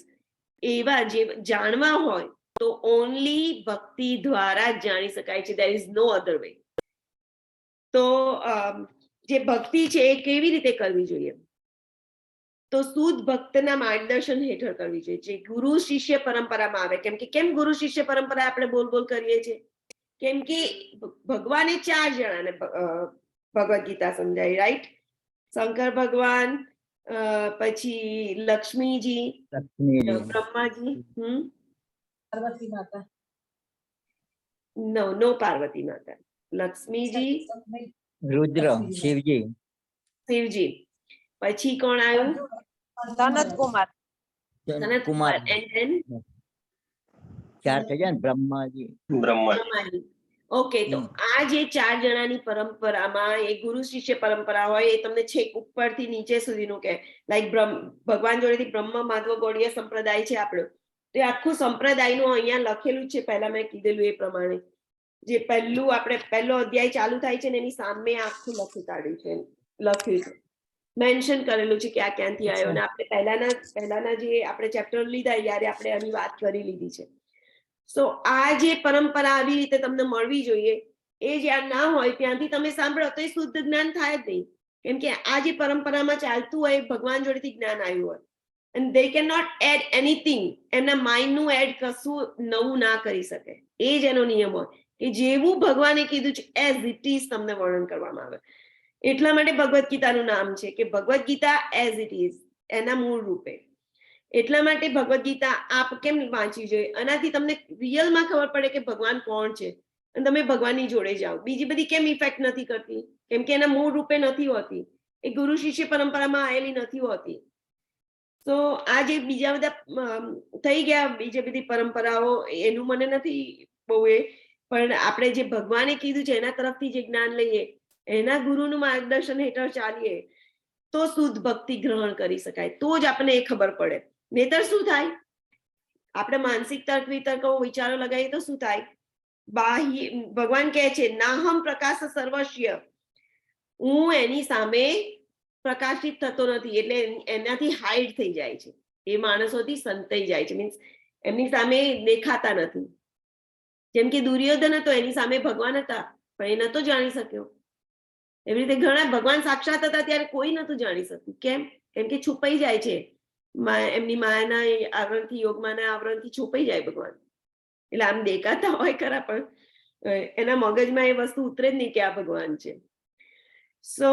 એવા જે જાણવા હોય તો ઓનલી ભક્તિ દ્વારા જ જાણી શકાય છે. there is no other way. તો જે ભક્તિ છે એ કેવી રીતે કરવી જોઈએ? તો શુદ્ધ ભક્તના માર્ગદર્શન હેઠળ કરવી જોઈએ, જે ગુરુ શિષ્ય પરંપરામાં આવે. કેમ ગુરુ શિષ્ય પરંપરા આપણે બોલ કરીએ છીએ? કેમ કે ભગવાને 4 જણાને ભગવદ ગીતા સમજાવી, રાઈટ? શંકર ભગવાન, પછી લક્ષ્મીજી, બ્રહ્માજી, પાર્વતી માતા, નો પાર્વતી માતા, લક્ષ્મીજી, રુદ્ર, શિવજી, પછી કોણ આવ્યું? સનત કુમાર. સનત કુમાર. એન્ડ ધેન 4 થઈ ગયા ને, બ્રહ્માજી. ઓકે, તો આ જે 4 જણાની પરંપરામાં એ ગુરુ શિષ્ય પરંપરા હોય, એ તમને છેક ઉપરથી નીચે સુધીનું કે લાઈક ભગવાન જોડેથી બ્રહ્મ માધવ ગૌડીય સંપ્રદાય છે આપણો, તો એ આખું સંપ્રદાયનું અહીંયા લખેલું છે. પહેલા મેં કીધેલું એ પ્રમાણે જે પહેલો અધ્યાય ચાલુ થાય છે ને એની સામે આખું લખ્યું છે, મેન્શન કરેલું છે કે આ ક્યાંથી આવ્યો. અને આપણે પહેલાના જે આપણે ચેપ્ટર લીધા ત્યારે આપણે આની વાત કરી લીધી છે. સો આ જે પરંપરા આવી રીતે તમને મળવી જોઈએ, એ જ્યાં ના હોય ત્યાંથી તમે સાંભળો તો એ શુદ્ધ જ્ઞાન થાય જ નહીં. કેમ કે આ જે પરંપરામાં ચાલતું હોય ભગવાન જોડેથી જ્ઞાન આવ્યું હોય, and they cannot add anything. એમના માઇન્ડનું એડ કશું નવું ના કરી શકે. એ જ એનો નિયમ હોય કે જેવું ભગવાને કીધું છે એઝ ઇટ ઇઝ તમને વર્ણન કરવામાં આવે. એટલા માટે ભગવદ ગીતાનું નામ છે કે Bhagavad Gita as it is, એના મૂળ રૂપે. એટલા માટે ભગવદ ગીતા આપ કેમ વાંચવી જોઈએ? આનાથી તમને રિયલમાં ખબર પડે કે ભગવાન કોણ છે, અને તમે ભગવાનની જોડે જાઓ. બીજી બધી કેમ ઇફેક્ટ નથી કરતી? કેમ કે એના મૂળ રૂપે નથી હોતી, એ ગુરુ શિષ્ય પરંપરામાં આવેલી નથી હોતી. તો આ જે બીજા બધા થઈ ગયા, બીજી બધી પરંપરાઓ, એનું મને નથી બહુ પણ આપણે જે ભગવાને કીધું છે એના તરફથી જે જ્ઞાન લઈએ, એના ગુરુનું માર્ગદર્શન હેઠળ ચાલીએ તો શુદ્ધ ભક્તિ ગ્રહણ કરી શકાય. તો જ આપણને એ ખબર પડે. નહીતર શું થાય? આપણે માનસિક તર્ક વિતર્કો વિચારો લગાવીએ તો શું થાય? ભગવાન કહે છે નાહમ પ્રકાશ સર્વસ્ય, હું એની સામે પ્રકાશિત થતો નથી, એટલે એનાથી હાઈડ થઈ જાય છે. એ માણસોથી સંતાઈ જાય છે, મીન્સ એમની સામે દેખાતા નથી. જેમ કે દુર્યોધન હતો, એની સામે ભગવાન હતા પણ એ નતો જાણી શક્યો. એવી રીતે ઘણા ભગવાન સાક્ષાત હતા ત્યારે કોઈ નતું જાણી શક્યું. કેમ કે છુપાઈ જાય છે, એમની માયાના આવરણથી, યોગમાના આવરણથી છુપાઈ જાય ભગવાન. એટલે આમ દેખાતા હોય ખરા પણ એના મગજમાં એ વસ્તુ ઉતરે જ નહીં કે આ ભગવાન છે. સો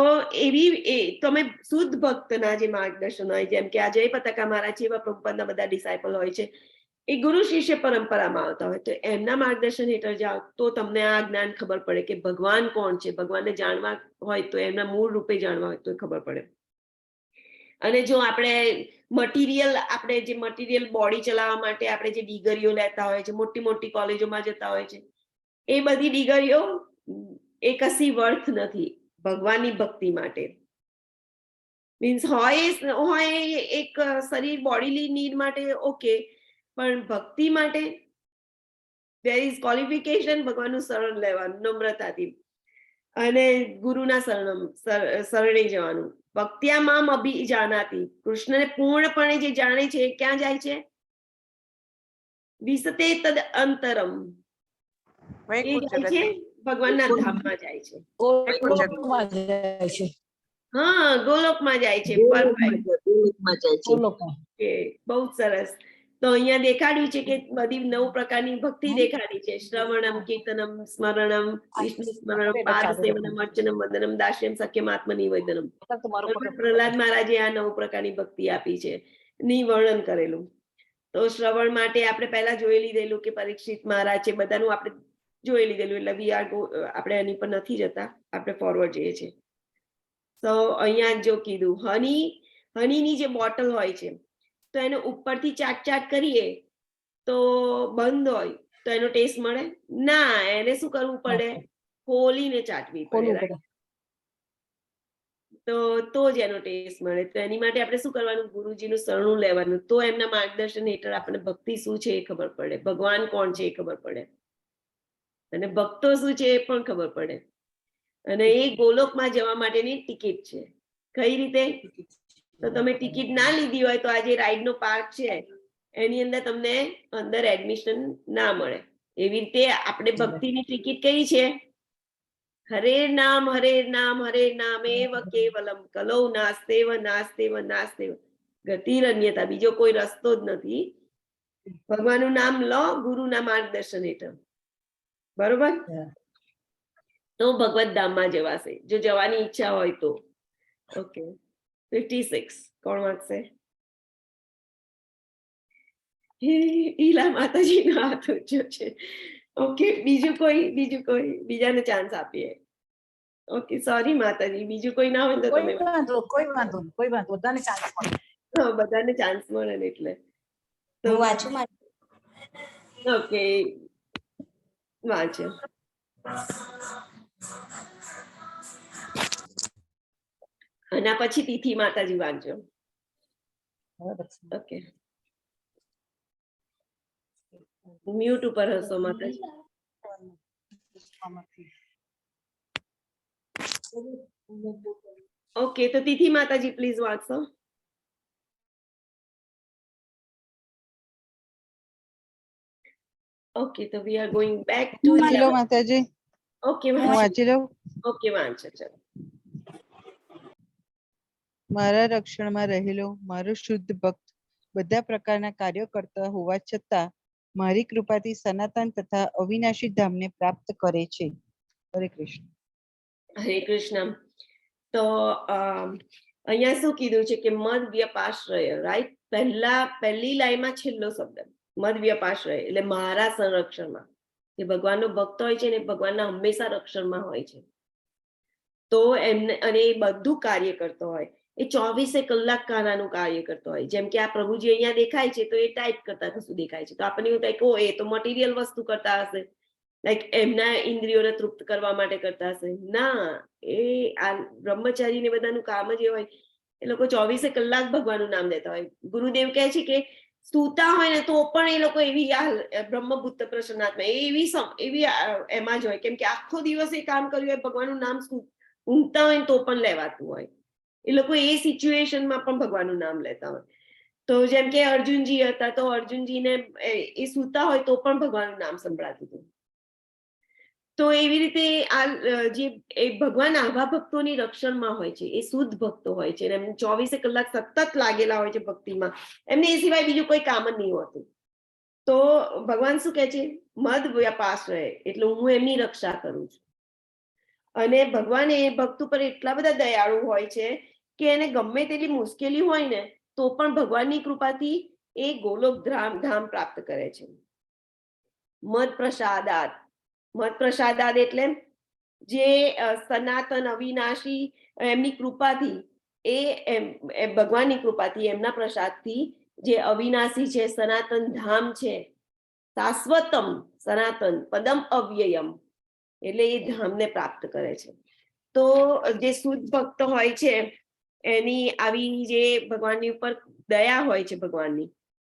તમે શુદ્ધ ભક્તના જે માર્ગદર્શન હોય, જેમ કે આ જય પતાકા મહારાજ છે, એવા પ્રભુપાદના બધા ડિસાઇપલ હોય છે, એ ગુરુ શિષ્ય પરંપરામાં આવતા હોય, તો એમના માર્ગદર્શન હેઠળ જાઓ તો તમને આ જ્ઞાન ખબર પડે કે ભગવાન કોણ છે. ભગવાનને જાણવા હોય તો એમના મૂળ રૂપે જાણવા હોય તો ખબર પડે. અને જો આપણે મટીરિયલ બોડી ચલાવવા માટે આપણે જે ડિગ્રીઓ લેતા હોય છે, મોટી મોટી કોલેજોમાં જતા હોય છે, એ બધી ડિગ્રીઓ એ કશી વર્થ નથી ભગવાનની ભક્તિ માટે. મીન્સ હોય એક શરીર બોડીલી નીડ માટે ઓકે, પણ ભક્તિ માટે there is qualification. ભગવાનનું શરણ લેવાનું નમ્રતાથી અને ગુરુના શરણે જવાનું. ભક્ત્યામામ અભિજાનાતિ, કૃષ્ણને પૂર્ણપણે જે જાણે છે ક્યાં જાય છે? વિસતે તદ અંતરમ, એ જાય છે ભગવાનના ધામમાં જાય છે. હા, ગોલોકમાં જાય છે. બહુ સરસ. તો અહીંયા દેખાડ્યું છે કે બધી 9 પ્રકારની ભક્તિ દેખાડી છે. શ્રવણમ, કીર્તનમ, સ્મરણમ, વિષ્ણુ સ્મરણમ, પાદ સેવનમ, અર્ચનમ, વંદનમ, દાસ્યમ, સખ્યમ, આત્મનિવેદનમ. પ્રહલાદ મહારાજે આ 9 પ્રકારની ભક્તિ આપી છે ની વર્ણન કરેલું. તો શ્રવણ માટે આપણે પહેલા જોઈ લીધેલું કે પરીક્ષિત મહારાજ છે, બધાનું આપણે જોઈ લીધેલું, એટલે આપણે એની પર નથી જતા, આપણે ફોરવર્ડ જઈએ છીએ. તો અહીંયા જો કીધું હનીની જે બોટલ હોય છે, તો એને ઉપરથી ચાટ કરીએ તો બંધ હોય તો એનો ટેસ્ટ મળે ના, એને શું કરવું પડે? ખોલીને ચાટવી પડે. તો જ એનો ટેસ્ટ મળે. તો એની માટે આપણે શું કરવાનું? ગુરુજીનું શરણું લેવાનું. તો એમના માર્ગદર્શન હેઠળ આપણને ભક્તિ શું છે એ ખબર પડે, ભગવાન કોણ છે એ ખબર પડે, અને ભક્તો શું છે એ પણ ખબર પડે. અને એ ગોલોકમાં જવા માટેની ટિકિટ છે. કઈ રીતે? તો તમે ટિકિટ ના લીધી હોય તો આજે રાઈડ નો પાર્ક છે એની અંદર તમને અંદર એડમિશન ના મળે. એવી રીતે આપણે ભક્તિની ટિકિટ કઈ છે? હરે નામ હરે નામ હરે નામ એવ કેવલમ કલૌ નાસ્તેવ નાસ્તેવ નાસ્તેવ ગતિરન્યતા. બીજો કોઈ રસ્તો જ નથી. ભગવાનનું નામ લો ગુરુના માર્ગદર્શન હેઠળ, બરોબર? તો ભગવત ધામમાં જવાશે, જો જવાની ઈચ્છા હોય તો. ઓકે, 56 કોણ વાંચશે? ઈલા માતાજી નો હાથ ઊંચો છે. ઓકે, બીજું કોઈ બીજાને ચાન્સ આપીએ. ઓકે, સોરી માતાજી, બીજું કોઈ ના હોય તો તમે. કોઈ વાંધો બધાને ચાન્સ મળે. હા, બધાને ચાન્સ મળે ને એટલે. હું વાંચું? ઓકે, વાંચો. અને પછી તિથિ માતાજી વાંચો. ઓકે, મ્યુટ ઉપર હશો માતાજી. ઓકે, તો તિથિ માતાજી પ્લીઝ વાંચો. ઓકે, તો we are going back to માતાજી. ઓકે, વાંચી લઉં. ઓકે, વાંચો. ચલો. મારા રક્ષણમાં રહેલો મારો શુદ્ધ ભક્ત બધા પ્રકારના કાર્યો કરતા હોવા છતાં મારી કૃપાથી સનાતન તથા અવિનાશી ધામને પ્રાપ્ત કરે છે. હરે કૃષ્ણ. હરે કૃષ્ણ. તો અહીંયા શું કીધું છે કે મદ વ્યપાશ્રય, રાઈટ? પહેલી લાઈનમાં છેલ્લો શબ્દ મદ વ્યપાશ્રય, એટલે મારા સંરક્ષણમાં. જે ભગવાનનો ભક્ત હોય છે ને ભગવાનના હંમેશા રક્ષણમાં હોય છે. તો એમને, અને એ બધું કાર્ય કરતો હોય, એ 24 કલાક કાનાનું કાર્ય કરતો હોય. જેમ કે આ પ્રભુજી અહીંયા દેખાય છે તો એ ટાઈપ કરતા કશું દેખાય છે, તો આપણને એવું થાય કે એ તો મટીરિયલ વસ્તુ કરતા હશે, લાઈક એમના ઇન્દ્રિયોને તૃપ્ત કરવા માટે કરતા હશે. ના, એ આ બ્રહ્મચારી ને બધાનું કામ જ એ હોય. એ લોકો 24 કલાક ભગવાનનું નામ લેતા હોય. ગુરુદેવ કહે છે કે સૂતા હોય ને તો પણ એ લોકો એવી બ્રહ્મભૂત પ્રસન્નાત્મા એવી એમાં જ હોય, કેમ કે આખો દિવસ એ કામ કર્યું હોય, ભગવાનનું નામ ઊંઘતા હોય તો પણ લેવાતું હોય. એ લોકો એ સિચ્યુએશનમાં પણ ભગવાનનું નામ લેતા હોય. તો જેમ કે અર્જુનજી હતા, તો અર્જુનજીને એ સૂતા હોય તો પણ ભગવાનનું નામ સંભળાતું હતું. તો એવી રીતે આ જે ભગવાન આવા ભક્તોની રક્ષણમાં હોય છે, એ શુદ્ધ ભક્તો હોય છે, એમને 24 કલાક સતત લાગેલા હોય છે ભક્તિમાં. એમને એ સિવાય બીજું કોઈ કામ જ નહીં હોતું. તો ભગવાન શું કહે છે? મદ વ્યપાશ્રય, એટલે હું એમની રક્ષા કરું છું. અને ભગવાન એ ભક્ત ઉપર એટલા બધા દયાળુ હોય છે કે એને ગમે તેટલી મુશ્કેલી હોય ને તો પણ ભગવાનની કૃપાથી એ ગોલોક ધામ પ્રાપ્ત કરે છે. મદ પ્રસાદાત એટલે જે સનાતન અવિનાશી એમની કૃપાથી, એ ભગવાનની કૃપાથી, એમના પ્રસાદથી જે અવિનાશી છે, સનાતન ધામ છે, શાશ્વતમ સનાતન પદમ અવ્યયમ, એટલે એ ધામને પ્રાપ્ત કરે છે. તો જે શુદ્ધ ભક્ત હોય છે એની આવી જે ભગવાનની ઉપર દયા હોય છે ભગવાનની,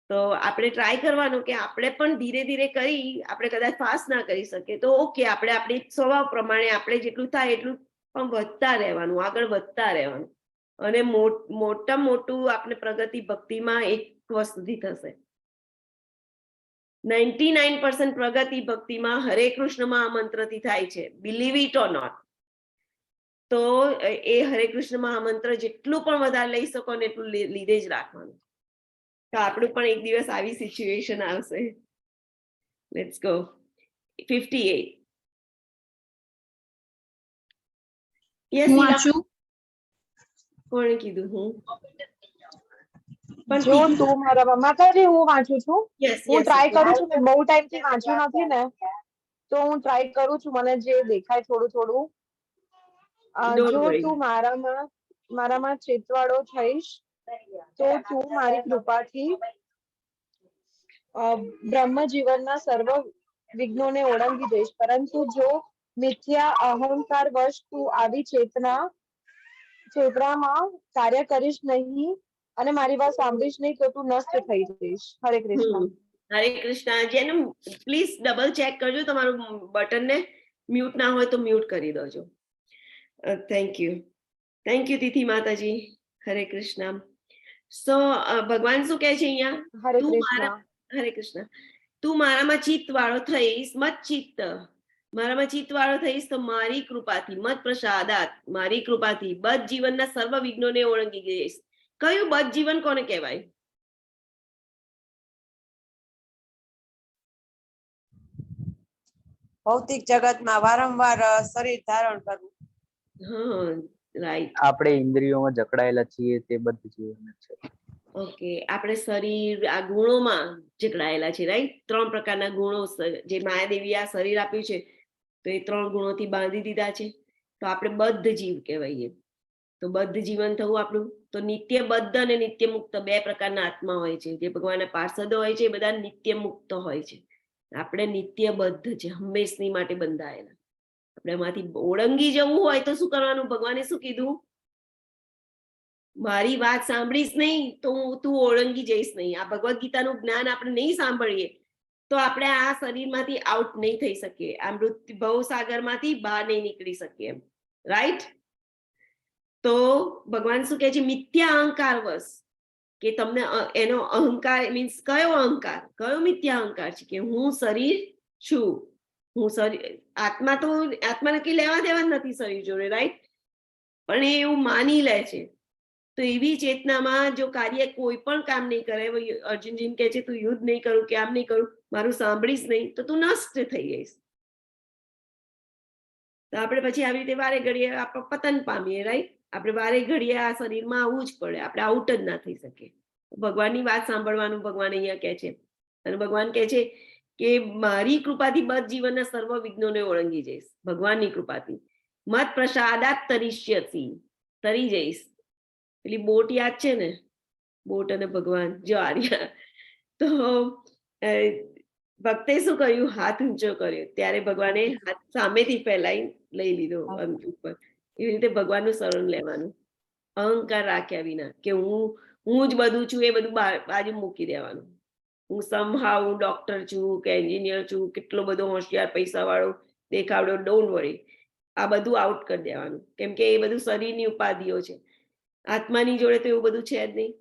તો આપણે ટ્રાય કરવાનું કે આપણે પણ ધીરે ધીરે કરી, આપણે કદાચ ફાસ્ટ ના કરી શકીએ તો ઓકે, આપણે આપણી સ્વભાવ પ્રમાણે આપણે જેટલું થાય એટલું પણ વધતા રહેવાનું, આગળ વધતા રહેવાનું. અને મોટું આપણે પ્રગતિ ભક્તિમાં એક વસ્તુથી થશે. 99% પ્રગતિ ભક્તિમાં હરે કૃષ્ણ મહામંત્રથી થાય છે, બિલીવ ઇટ ઓર નોટ. તો એ હરે કૃષ્ણ મહામંત્ર જેટલું પણ વધારે લઈ શકો ને એટલું લીધે જ રાખવાનું. તો આપણું પણ એક દિવસ આવી સિચ્યુએશન આવશે. Let's go. 58. યસ, હું વાંચું? કોણે કીધું? હું જો તું મારા માતાજી હું વાંચું છું. યસ હું યસ ટ્રાય કરું છું. બહુ ટાઈમ થી વાંચ્યું નથી ને, તો હું ટ્રાય કરું છું. મને જે દેખાય થોડું થોડું. જો તું મારામાં ચિતવાળો થઈશ, તો તું મારી કૃપાથી બ્રહ્મ જીવનના સર્વ વિઘ્નોને ઓળંગી દઈશ. પરંતુ જો મિથ્યા અહંકાર વશ તું આવી ચેતનામાં કાર્ય કરીશ નહીં અને મારી વાત સાંભળીશ નહીં, તો તું નષ્ટ થઈ જઈશ. હરે કૃષ્ણ. હરે કૃષ્ણ. જેને પ્લીઝ ડબલ ચેક કરજો, તમારું બટન ને મ્યુટ ના હોય તો મ્યુટ કરી દેજો. થેન્ક યુ તિથિ માતાજી. હરે કૃષ્ણ. સો ભગવાન શું કહે છે અહીંયા? હરે કૃષ્ણ. હરે કૃષ્ણ. તું મારામાં ચિત્ત વાળો થઈશ, મત ચિત્ત, મારામાં ચિત્ત વાળો થઈશ તો મારી કૃપાથી, મત પ્રસાદાત, મારી કૃપાથી બધ જીવનના સર્વ વિઘ્નોને ઓળંગી જઈશ. કયું બધ જીવન કોને કહેવાય? ભૌતિક જગતમાં વારંવાર શરીર ધારણ કરવું. હા, રાઈટ. આપણે ઇન્દ્રિયોમાં જકડાયેલા છીએ તે બધું જીવન છે. ઓકે, આપણે શરીર આ ગુણોમાં જકડાયેલા છે, રાઈટ? 3 પ્રકારના ગુણો જે માયાદેવી આ શરીર આપ્યું છે, તો એ 3 ગુણોથી બાંધી દીધા છે. તો આપણે બદ્ધ જીવ કહેવાઈએ. તો બદ્ધ જીવન થવું આપણું. તો નિત્ય બદ્ધ અને નિત્ય મુક્ત 2 પ્રકારના આત્મા હોય છે. જે ભગવાનના પાર્ષદો હોય છે એ બધા નિત્ય મુક્ત હોય છે. આપણે નિત્ય બદ્ધ છે, હંમેશની માટે બંધાયેલા. આપણે એમાંથી ઓળંગી જવું હોય તો શું કરવાનું? ભગવાને શું કીધું? મારી વાત સાંભળીશ નહીં તો તું ઓળંગી જઈશ નહીં. આ ભગવદ ગીતાનું જ્ઞાન આપણે નહીં સાંભળીએ તો આપણે આ શરીરમાંથી આઉટ નહીં થઈ શકીએ, આ મૃત્યુ ભવસાગરમાંથી બહાર નહીં નીકળી શકીએ. રાઈટ? તો ભગવાન શું કહે છે? મિથ્યા અહંકાર વશ, કે તમને એનો અહંકાર મીન્સ કયો અહંકાર, કયો મિથ્યા અહંકાર છે? કે હું શરીર છું, હું શરીર, આત્માને કઈ લેવા દેવા નથી શરીર જોડે, રાઈટ? પણ એ એવું માની લે છે. તો એવી ચેતનામાં જો કાર્ય કોઈ પણ કામ નહીં કરે, અર્જુનજી કહે છે તું યુદ્ધ નહીં કરું કે આમ નહીં કરું, મારું સાંભળીશ નહીં તો તું નષ્ટ થઈ જઈશ. તો આપણે પછી આવી રીતે વારે ઘડીએ આપણે પતન પામીએ, રાઈટ? આપણે વારે ઘડીએ આ શરીરમાં આવવું જ પડે, આપણે આઉટ જ ના થઈ શકીએ. ભગવાનની વાત સાંભળવાનું ભગવાન અહીંયા કહે છે. અને ભગવાન કહે છે કે મારી કૃપાથી બધ જીવનના સર્વ વિઘ્નોને ઓળંગી જઈશ. ભગવાનની કૃપાથી મત પ્રસાદાત તરિષ્યસી, તરી જઈશ. પેલી બોટ યાદ છે ને, બોટ અને ભગવાન જો આર્યા. તો ભક્તે શું કર્યું? હાથ ઊંચો કર્યો, ત્યારે ભગવાને હાથ સામેથી ફેલાઈ લઈ લીધો ઉપર. એવી રીતે ભગવાનનું શરણ લેવાનું, અહંકાર રાખ્યા વિના, કે હું જ બધું છું, એ બધું બાજુ મૂકી દેવાનું. હું સમહાવ હું ડોક્ટર છું કે એન્જિનિયર છું, કેટલો બધો હોશિયાર પૈસા વાળો દેખાવડો, ડોન્ટ વરી. આ બધું આઉટ કરી દેવાનું, કેમ કે એ બધું શરીરની ઉપાધિઓ છે. આત્માની જોડે તો એવું બધું છે જ નહીં.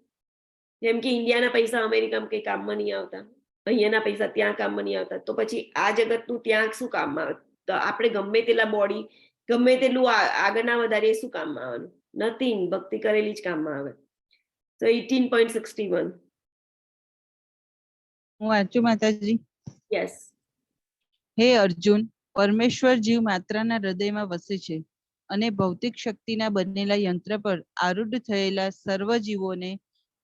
જેમ કે ઇન્ડિયાના પૈસા અમેરિકામાં કઈ કામમાં નહીં આવતા, અહીંયાના પૈસા ત્યાં કામમાં નહીં આવતા, તો પછી આ જગતનું ત્યાં શું કામમાં આવે? તો આપણે ગમે તેટલા બોડી, ગમે તેટલું આગળ ના વધારીએ, શું કામમાં આવવાનું? નથિંગ. ભક્તિ કરેલી જ કામમાં આવે. તો 18.61. હું વાંચું માતાજી? યસ. હે અર્જુન, પરમેશ્વર જીવ માત્રના હૃદયમાં વસે છે અને ભૌતિક શક્તિના બનેલા યંત્ર પર આરૂઢ થયેલા સર્વ જીવોને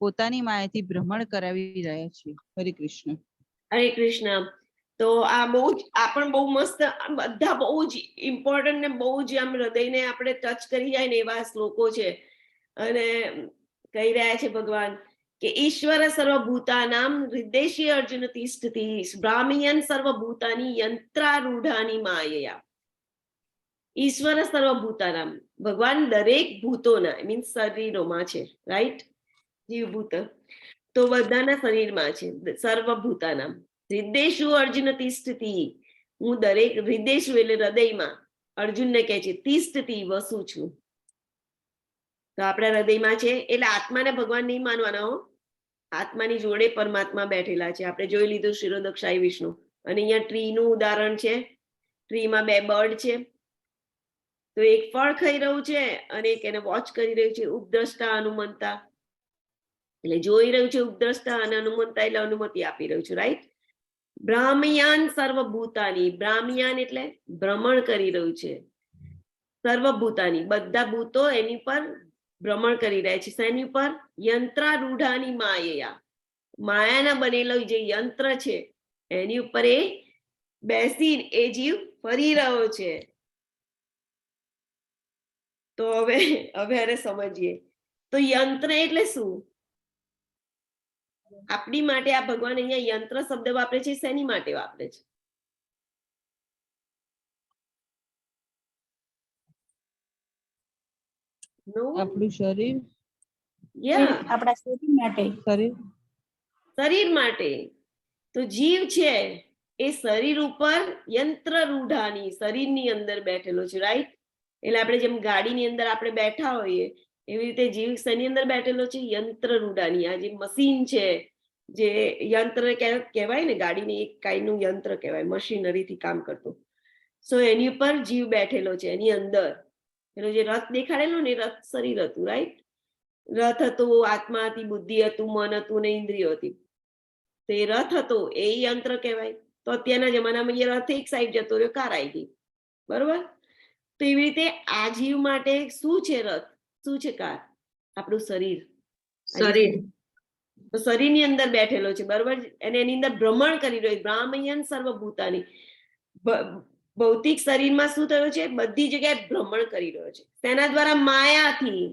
પોતાની માયાથી ભ્રમણ કરાવી રહ્યા છે. હરે કૃષ્ણ. હરે કૃષ્ણ. તો આ બહુ જ, આ પણ બહુ મસ્ત, બધા બહુ જ ઇમ્પોર્ટન્ટ ને બહુ જ આમ હૃદયને આપણે ટચ કરી જાય ને એવા શ્લોકો છે. અને કહી રહ્યા છે ભગવાન કે ઈશ્વર સર્વભૂતાનામ હૃદયે અર્જુન તિષ્ઠતિ બ્રાહ્મયન સર્વભૂતાની યંત્રારૂઢાની માયયા. ઈશ્વર સર્વભૂતાનામ, ભગવાન દરેક ભૂતોના મીન્સ શરીરોમાં છે, રાઈટ? જીવભૂત તો બધાના શરીરમાં છે. સર્વભૂતાનામ હૃદયેષુ અર્જુન તિષ્ઠતિ, હું દરેક હૃદયેષુ એટલે હૃદયમાં, અર્જુનને કહે છે તિષ્ઠતિ, વસું છું. તો આપણા હૃદયમાં છે. એટલે આત્માને ભગવાન નહીં માનવાના હો, આત્માની જોડે પરમાત્મા બેઠેલા છે. આપણે જોઈ લીધું શિરોદક્ષાઈ વિષ્ણુ. અને અહીંયા ટ્રીનું ઉદાહરણ છે. ટ્રીમાં 2 બર્ડ છે, તો એક ફળ ખાઈ રહ્યું છે અને એક એને વોચ કરી રહ્યું છે, ઉપદ્રષ્ટા હનુમંતા. એટલે જોઈ રહ્યું છે ઉપદ્રષ્ટા, અને અનુમંતા એટલે અનુમતિ આપી રહ્યું છું, રાઈટ. બ્રાહ્મયાન સર્વભૂતાની, બ્રાહ્મયાન એટલે ભ્રમણ કરી રહ્યું છે. સર્વભૂતાની બધા ભૂતો એની પર ભ્રમણ કરી રહ્યા છે. શેની ઉપર? યંત્રારૂઢાની માયા, માયાના બનેલો જે યંત્ર છે એની ઉપર એ બેસી એ જીવ ફરી રહ્યો છે. તો હવે એને સમજીએ. તો યંત્ર એટલે શું? આપણી માટે આ ભગવાન અહીંયા યંત્ર શબ્દ વાપરે છે, શેની માટે વાપરે છે? આપણું શરીર, આપણા શરીર માટે. શરીર માટે. તો જીવ છે એ શરીર ઉપર યંત્ર રૂઢાની, શરીરની અંદર બેઠેલો છે, રાઈટ. એટલે આપણે જેમ ગાડીની અંદર આપણે બેઠા હોઈએ એવી રીતે જીવ શેની અંદર બેઠેલો છે? યંત્ર રૂઢાની. આ જે મશીન છે, જે યંત્ર કહેવાય ને, ગાડીની એક કાંઈનું યંત્ર કહેવાય, મશીનરીથી કામ કરતું. સો એની ઉપર જીવ બેઠેલો છે, એની અંદર. એનો જે રથ દેખાડેલો ને, રથ શરીર હતું, રાઈટ. રથ હતો, આત્મા હતી, બુદ્ધિ હતું, મન હતું ને ઇન્દ્રિયો હતી. તો એ રથ હતો એ યંત્ર કહેવાય. તો અત્યારના જમાનામાં એ રથ એક સાઈડ જતો રહ્યો, કાર આવી ગઈ, બરોબર. તો એવી રીતે આ જીવ માટે શું છે રથ, શું છે કાર? આપણું શરીર. તો શરીરની અંદર બેઠેલો છે, બરોબર. અને એની અંદર ભ્રમણ કરી રહ્યો. બ્રાહ્મયન સર્વભૂતાની, ભૌતિક શરીરમાં શું થયું છે? બધી જગ્યાએ ભ્રમણ કરી રહ્યો છે. તેના દ્વારા માયાથી,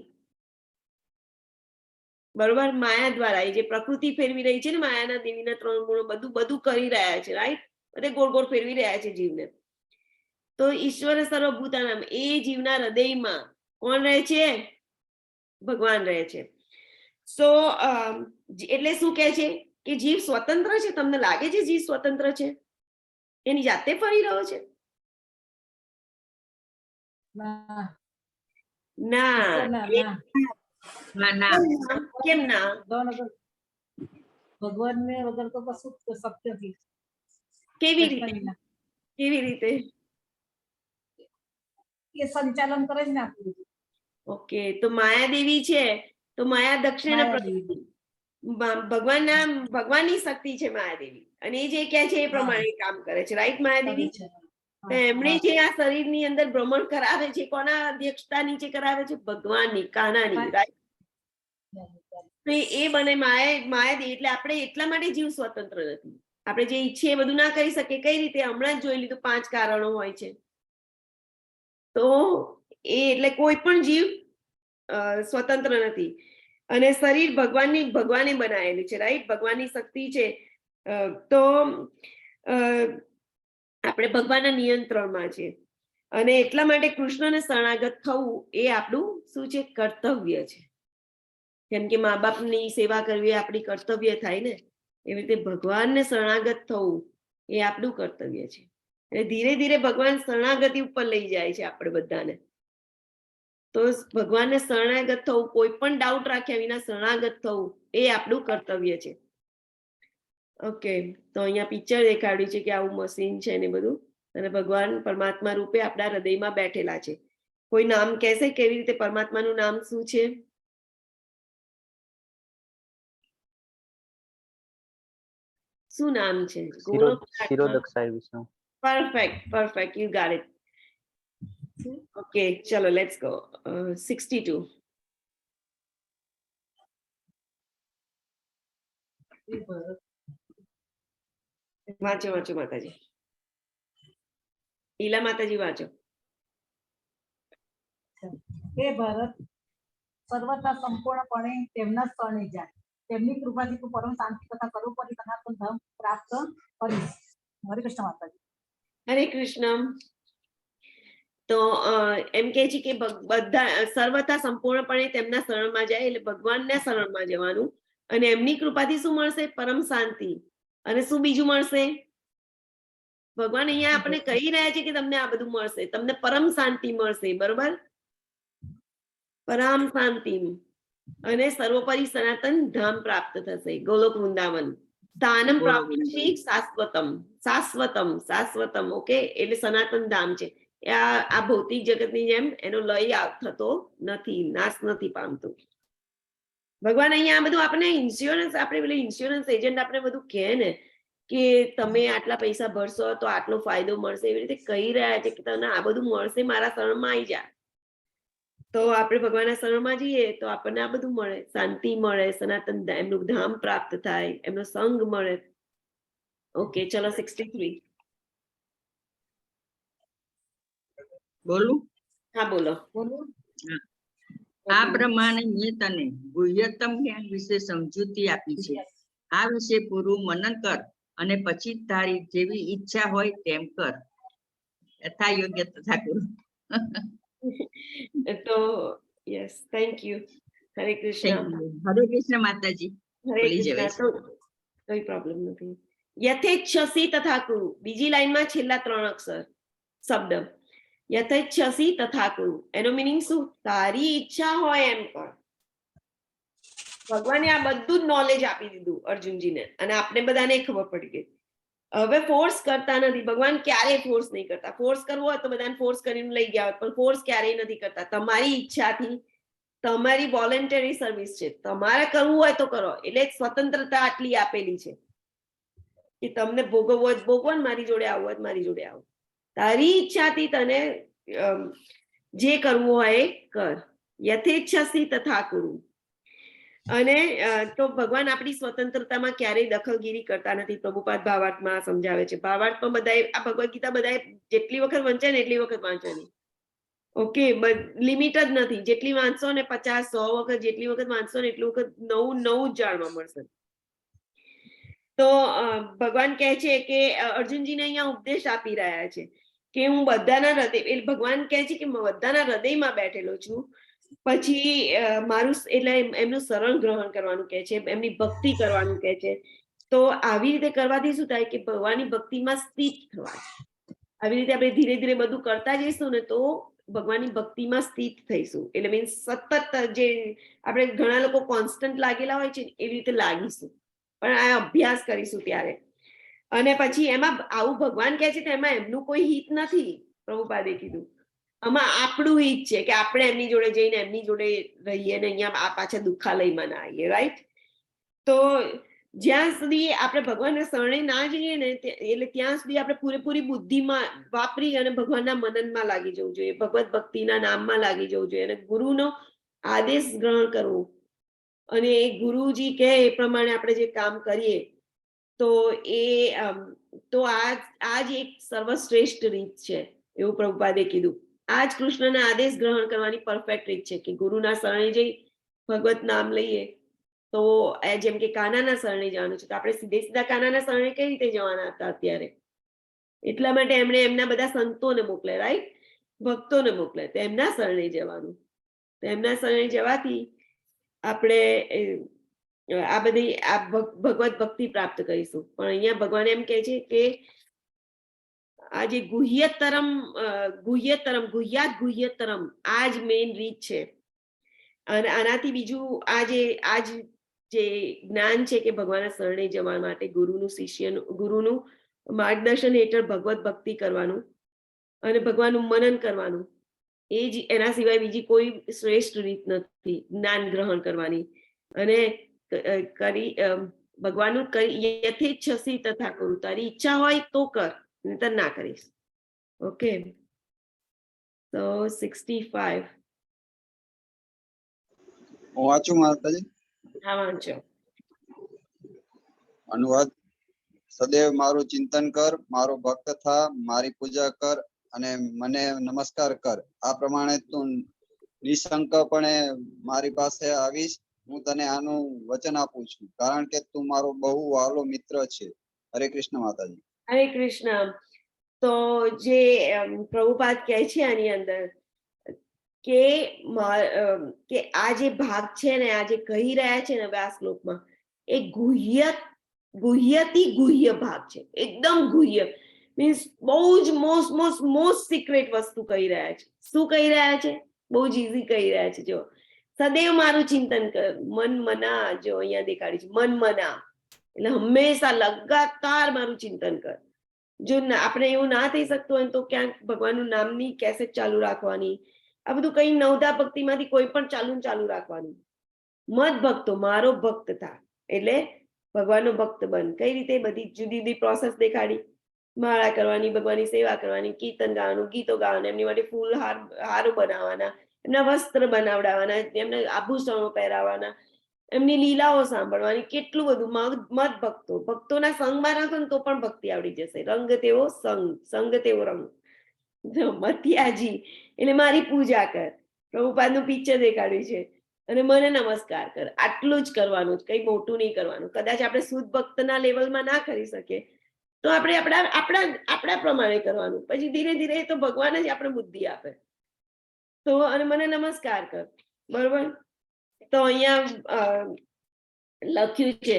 બરોબર, માયા દ્વારા. એ જે પ્રકૃતિ ફેરવી રહી છે ને, માયાના દેવીના 3 ગુણો બધું કરી રહ્યા છે, રાઈટ. બધે ગોળ ગોળ ફેરવી રહ્યા છે જીવને. તો ઈશ્વર સર્વભૂતાનામ, એ જીવના હૃદયમાં કોણ રહે છે? ભગવાન રહે છે. સો એટલે શું કહે છે કે જીવ સ્વતંત્ર છે? તમને લાગે છે જીવ સ્વતંત્ર છે? એની જાતે ફરી રહ્યો છે? ના. કેમ ના? ભગવાન ને વગર તો કશું શક્ય નથી. કેવી રીતે? એ સંચાલન કરે છે ને આપણું. ઓકે, તો માયાદેવી છે, તો માયા દક્ષિણા ભગવાનની શક્તિ છે માયાદેવી, અને એ જે કહે છે એ પ્રમાણે કામ કરે છે, રાઈટ. માયાદેવી તો એમણે જે આ શરીરની અંદર ભ્રમણ કરાવે છે, કોના અધ્યક્ષતા નીચે કરાવે છે? ભગવાનની, કાનાની, રાઈટ. તો એ બને માયાદેવી. એટલે આપણે એટલા માટે જીવ સ્વતંત્ર નથી. આપણે જે ઈચ્છીએ એ બધું ના કરી શકીએ. કઈ રીતે? હમણાં જ જોઈ લીધું, 5 કારણો હોય છે. તો એ એટલે કોઈ પણ જીવ સ્વતંત્ર નથી. અને શરીર ભગવાને બનાવેલું છે, રાઈટ. ભગવાનની શક્તિ છે. તો આપણે ભગવાનના નિયંત્રણમાં છે, અને એટલા માટે કૃષ્ણને શરણાગત થવું એ આપણું શું છે? કર્તવ્ય છે. કેમ કે મા બાપની સેવા કરવી એ આપણી કર્તવ્ય થાય ને, એવી રીતે ભગવાનને શરણાગત થવું એ આપણું કર્તવ્ય છે. અને ધીરે ધીરે ભગવાન શરણાગતિ ઉપર લઈ જાય છે આપણે બધાને. તો ભગવાનને શરણાગત થવું, કોઈ પણ ડાઉટ રાખ્યા વિના શરણાગત થવું એ આપણું કર્તવ્ય છે. ઓકે, તો અહીંયા પિક્ચર દેખાડ્યું છે કે આવું મશીન છે ને બધું, અને ભગવાન પરમાત્મા રૂપે આપણા હૃદયમાં બેઠેલા છે. કોઈ નામ કહેશે કેવી રીતે? પરમાત્માનું નામ શું છે? શું નામ છે? Perfect, you got it. Okay, chalo, let's go. 62. વાંચો માતાજી. ઈલા માતાજી વાંચો. હે ભરત, સર્વથા સંપૂર્ણપણે તેમના શરણે જાય. તેમની કૃપાથી તું પરમ શાંતિ તથા સર્વોપરી સનાતન ધર્મ પ્રાપ્ત કરીશ. હરે કૃષ્ણ માતાજી. હરે કૃષ્ણ. તો એમ કે છે કે બધા સર્વથા સંપૂર્ણપણે તેમના શરણમાં જાય, એટલે ભગવાનના શરણમાં જવાનું. અને એમની કૃપાથી શું મળશે? પરમ શાંતિ. અને શું બીજું મળશે? ભગવાન અહીંયા આપણે કહી રહ્યા છે કે તમને આ બધું મળશે, તમને પરમ શાંતિ મળશે, બરોબર. પરમ શાંતિ અને સર્વોપરી સનાતન ધામ પ્રાપ્ત થશે, ગોલોક વૃંદાવન. સ્થાનમ પ્રાપ્તિ શાશ્વતમ. ઓકે, એટલે સનાતન ધામ છે. આ ભૌતિક જગતની જેમ એનો લય થતો નથી, નાશ નથી પામતું. ભગવાન અહીંયા આ બધું આપણે ઇન્સ્યોરન્સ, આપણે પેલા ઇન્સ્યોરન્સ એજન્ટ આપણે બધું કહે ને કે તમે આટલા પૈસા ભરશો તો આટલો ફાયદો મળશે, એવી રીતે કહી રહ્યા છે કે તમને આ બધું મળશે, મારા શરણમાં આવી જા. તો આપણે ભગવાનના શરણમાં જઈએ તો આપણને આ બધું મળે, શાંતિ મળે, સનાતન એમનું ધામ પ્રાપ્ત થાય, એમનો સંગ મળે. ઓકે, ચલો 63. બોલું? હા બોલો. આ પ્રમાણે મેં તને ગુહ્યતમ જ્ઞાન વિશે સમજૂતી આપી છે. આ વિશે પૂરું મનન કર અને પછી તારી જેવી ઈચ્છા હોય તેમ કર. યથા યોગ્ય તથા કુરુ. તો યસ, થેન્ક યુ. હરે કૃષ્ણ. હરે કૃષ્ણ માતાજી. હરે કૃષ્ણ. કોઈ પ્રોબ્લેમ નથી. યથેચ્છસી તથા કુરુ, બીજી લાઈનમાં છેલ્લા 3 અક્ષર શબ્દ યથેચ્છસી તથા કુરુ, એનો મીનિંગ શું? તારી ઈચ્છા હોય એમ કર. ભગવાને આ બધું જ નોલેજ આપી દીધું અર્જુનજીને, અને આપણે બધાને ખબર પડી ગઈ. હવે ફોર્સ કરતા નથી ભગવાન, ક્યારેય ફોર્સ નહીં કરતા. ફોર્સ કરવો હોય તો બધાને ફોર્સ કરીને લઈ ગયા હોત, પણ ફોર્સ ક્યારેય નથી કરતા. તમારી ઈચ્છાથી, તમારી વોલન્ટરી સર્વિસ છે, તમારે કરવું હોય તો કરો. એટલે સ્વતંત્રતા આટલી આપેલી છે કે તમને ભોગવવો હોય ભોગવો, મારી જોડે આવવું હોય મારી જોડે આવો. તારી ઈચ્છાથી તને જે કરવું હોય એ કર. યથેચ્છસી તથા કુરુ. અને તો ભગવાન આપણી સ્વતંત્રતામાં ક્યારેય દખલગીરી કરતા નથી. પ્રભુપાદ ભાવાર્થમાં સમજાવે છે. ભાવાર્થમાં બધાએ આ ભગવદ ગીતા બધાએ જેટલી વખત વંચાય ને એટલી વખત વાંચવાની. ઓકે, લિમિટ જ નથી. જેટલી વાંચશો ને 50, 100 વખત જેટલી વખત વાંચશો ને એટલી વખત નવું નવું જ જાણવા મળશે. તો ભગવાન કહે છે કે અર્જુનજીને અહીંયા ઉપદેશ આપી રહ્યા છે કે હું બધાના હૃદય, ભગવાન કહે છે કે બધાના હૃદયમાં બેઠેલો છું. પછી મારું એટલે એમનું શરણ ગ્રહણ કરવાનું કહે છે, એમની ભક્તિ કરવાનું કહે છે. તો આવી રીતે કરવાથી શું થાય કે ભગવાનની ભક્તિમાં સ્થિત થવાય. આવી રીતે આપણે ધીરે ધીરે બધું કરતા જઈશું ને તો ભગવાનની ભક્તિમાં સ્થિત થઈશું. એટલે મીન્સ સતત જે આપણે ઘણા લોકો કોન્સ્ટન્ટ લાગેલા હોય છે એવી રીતે લાગીશું, પણ આ અભ્યાસ કરીશું ત્યારે. અને પછી એમાં આવું ભગવાન કહે છે તો એમાં એમનું કોઈ હિત નથી. પ્રભુપાદે કીધું આમાં આપણું હિત છે કે આપણે એમની જોડે જઈને એમની જોડે રહીએ ને અહીંયા આ પાછા દુઃખાલયમાં ના આવીએ. રાઈટ? તો જ્યાં સુધી આપણે ભગવાનના શરણે ના જઈએ ને એટલે ત્યાં સુધી આપણે પૂરેપૂરી બુદ્ધિમાં વાપરી અને ભગવાનના મનનમાં લાગી જવું જોઈએ, ભગવત ભક્તિના નામમાં લાગી જવું જોઈએ, અને ગુરુનો આદેશ ગ્રહણ કરવો, અને એ ગુરુજી કહે એ પ્રમાણે આપણે જે કામ કરીએ તો એ તો આ જ એક સર્વશ્રેષ્ઠ રીત છે એવું પ્રભુપાદે કીધું. આ જ કૃષ્ણના આદેશ ગ્રહણ કરવાની પરફેક્ટ રીત છે કે ગુરુના શરણે જઈ ભગવત નામ લઈએ. તો જેમ કે કાનાના શરણે જવાનું છે તો આપણે સીધા કાનાના શરણે કઈ રીતે જવાના હતા અત્યારે? એટલા માટે એમણે એમના બધા સંતોને મોકલે, રાઈટ? ભક્તોને મોકલે, તો એમના શરણે જવાનું. તો એમના શરણે જવાથી આપણે આ બધી આ ભગવત ભક્તિ પ્રાપ્ત કરીશું. પણ અહીંયા ભગવાન એમ કહે છે કે આ જે ગુહ્યતરમ આ જ મેઇન રીત છે. અને આનાથી બીજું આ જે જ્ઞાન છે કે ભગવાનના શરણે જવા માટે ગુરુનું માર્ગદર્શન હેઠળ ભગવત ભક્તિ કરવાનું અને ભગવાનનું મનન કરવાનું, એ જ એના સિવાય બીજી કોઈ શ્રેષ્ઠ રીત નથી જ્ઞાન ગ્રહણ કરવાની. અને ભગવાનનું યથેચ્છસી તથા કુરુ, તારી ઈચ્છા હોય તો કર, નહીતર ના કરીશ. ઓકે, તો 65. હું વાંચું માતાજી? હા, વાંચો. અનુવાદ. સદૈવ મારું ચિંતન કર, મારો ભક્ત થા, મારી પૂજા કર અને મને નમસ્કાર કર. આ પ્રમાણે તું નિશંકપણે મારી પાસે આવીશ. હું તને આનું વચન આપું છું કારણ કે તું મારો બહુ વહાલો મિત્ર છે. હરે કૃષ્ણ માતાજી. હરે કૃષ્ણ. તો જે પ્રભુપાદ કહે છે આની અંદર કે આ જે ભાગ છે ને, આ જે કહી રહ્યા છે ને આ શ્લોકમાં, એ ગુહ્યથી ગુહ્ય ભાગ છે. એકદમ ગુહ્ય, મીન્સ બહુ જ મોસ્ટ સિક્રેટ વસ્તુ કહી રહ્યા છે. શું કહી રહ્યા છે? બહુ જ ઈઝી કહી રહ્યા છે. જો સદૈવ મારું ચિંતન કર, મન મના, જો અહીંયા દેખાડી છે મન મના, એટલે હંમેશા લગાતાર મારું ચિંતન કર. જો આપણે એવું ના થઈ શકતું હોય તો ક્યાંક ભગવાનનું નામની કેસેટ ચાલુ રાખવાની, આ બધું કઈ નવધા ભક્તિમાંથી કોઈ પણ ચાલુ રાખવાનું. મત ભક્તો, મારો ભક્ત થા એટલે ભગવાનનો ભક્ત બન. કઈ રીતે? બધી જુદી જુદી પ્રોસેસ દેખાડી. માળા કરવાની, ભગવાનની સેવા કરવાની, કીર્તન ગાવાનું, ગીતો ગાવાના, એમની માટે ફૂલ હારો બનાવવાના, એમના વસ્ત્ર બનાવડાવવાના, એમને આભૂષણો પહેરાવાના, એમની લીલાઓ સાંભળવાની, કેટલું બધું. મત ભક્તો, ભક્તોના સંગમાં રાખો ને તો પણ ભક્તિ આવડી જશે. રંગ તેવો સંગ, સંગ તેવો રંગ. મતિયાજી એટલે મારી પૂજા કર. પ્રભુપાદનું પિક્ચર દેખાડ્યું છે. અને મને નમસ્કાર કર. આટલું જ કરવાનું, કઈ મોટું નહીં કરવાનું. કદાચ આપણે શુદ્ધ ભક્તના લેવલમાં ના કરી શકીએ તો આપણે આપણા પ્રમાણે કરવાનું. પછી ધીરે ધીરે તો ભગવાન જ આપણે બુદ્ધિ આપે. તો અને મને નમસ્કાર કર. બરોબર. તો અહીંયા લખ્યું છે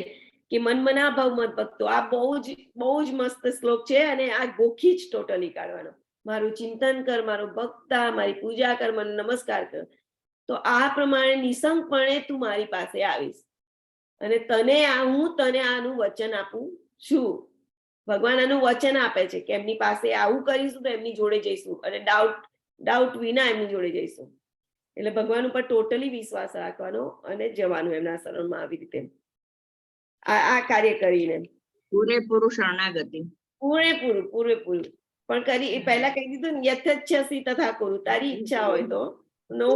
કે મનમના ભાવ મત ભક્તો. આ બહુ જ મસ્ત શ્લોક છે અને આ ગોખી જ ટોટલી કાઢવાનો. મારું ચિંતન કર, મારો ભક્ત, મારી પૂજા કર, મને નમસ્કાર કર. તો આ પ્રમાણે નિસંગપણે તું મારી પાસે આવીશ અને હું તને આનું વચન આપું છું. ભગવાન આનું વચન આપે છે કે એમની પાસે આવું કરીશું તો એમની જોડે જઈશું અને ડાઉટ વિના એમની જોડે જઈશું. એટલે ભગવાન ઉપર ટોટલી વિશ્વાસ રાખવાનો અને જવાનું એમના શરણમાં. આવી રીતે આ કાર્ય કરીને પૂરેપૂરું શરણાગતિ. પૂરેપૂરું પણ કરી પહેલા કહી દીધું ને, યથેચ્છસી તથા કુરુ. તારી ઈચ્છા હોય તો no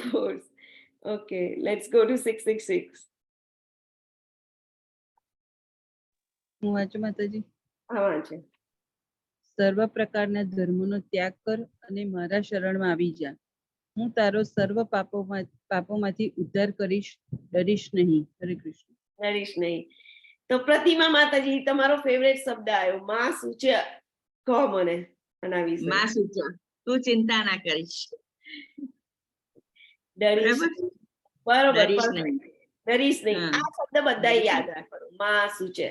force. Okay, let's go to 666. હું વાંચું માતાજી. હા, વાંચે. સર્વ પ્રકારના ધર્મોનો ત્યાગ કર અને મારા શરણમાં આવી જા. હું તારો સર્વ પાપોમાંથી ઉદ્ધાર કરીશ, ડરીશ નહીં. હરે કૃષ્ણ. ડરીશ નહીં. તો પ્રતિમા માતાજી, તમારો ફેવરેટ શબ્દ આવ્યો, માં સૂચ્ય. કહો મને આના વિશે. માં સૂચ્ય, તું ચિંતા ના કરીશ. ડરીશ. બરોબર. ડરીશ નહીં. હા. આ શબ્દ બધા યાદ રાખવાનો. માં સૂચ્ય,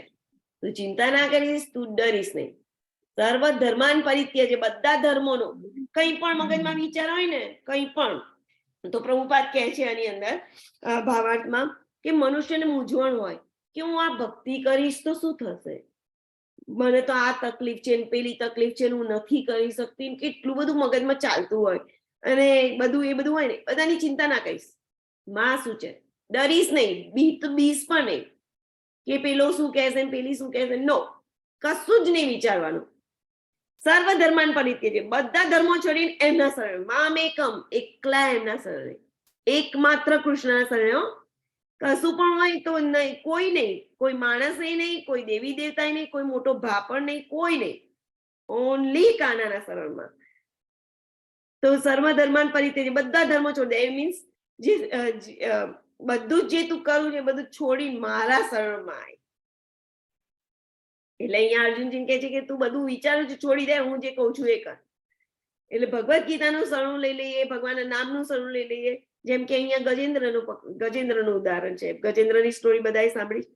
તું ચિંતા ના કરીશ, તું ડરીશ નહીં. સર્વ ધર્માન પરિત્યજ, બધા ધર્મોનો કઈ પણ મગજમાં વિચાર હોય ને, કઈ પણ, તો પ્રભુપાદ કહે છે આની અંદર ભાવાર્થમાં કે મનુષ્યને મૂંઝવણ હોય કે હું આ ભક્તિ કરીશ તો શું થશે, મને તો આ તકલીફ છે, પેલી તકલીફ છે, હું નથી કરી શકતી, કેટલું બધું મગજમાં ચાલતું હોય અને એ બધું હોય ને, બધાની ચિંતા ના કરીશ. માં શું છે? ડરીશ નહીં. બીસ પણ નહીં કે પેલો શું કહેશે, પેલી શું કહેશે. નો, કશું જ નહીં વિચારવાનું. સર્વ ધર્માન પરિત્યજે, બધા ધર્મો છોડીને એમના શરણે. મામેકમ, એકલા એમના શરણે, એકમાત્ર કૃષ્ણના શરણે. કશું પણ હોય તો નહીં, કોઈ માણસ નહીં, કોઈ દેવી દેવતા નહીં, કોઈ મોટો ભાપણ નહીં, કોઈ નહીં, ઓનલી કાનાના શરણમાં. તો સર્વ ધર્માન પરિત્યજે, બધા ધર્મો છોડી દે. એ મીન્સ બધું જે તું કરું છે બધું છોડી મારા શરણમાં આય. એટલે અહીંયા અર્જુનજી કહે છે કે તું બધું વિચારું છું છોડી દે, હું જે કહું છું એ કર. એટલે ભગવદ ગીતાનું શરણું લઈ લઈએ, ભગવાનના નામનું શરણું લઈ લઈએ. જેમ કે અહીંયા ગજેન્દ્રનું ઉદાહરણ છે. ગજેન્દ્રની સ્ટોરી બધાએ સાંભળી.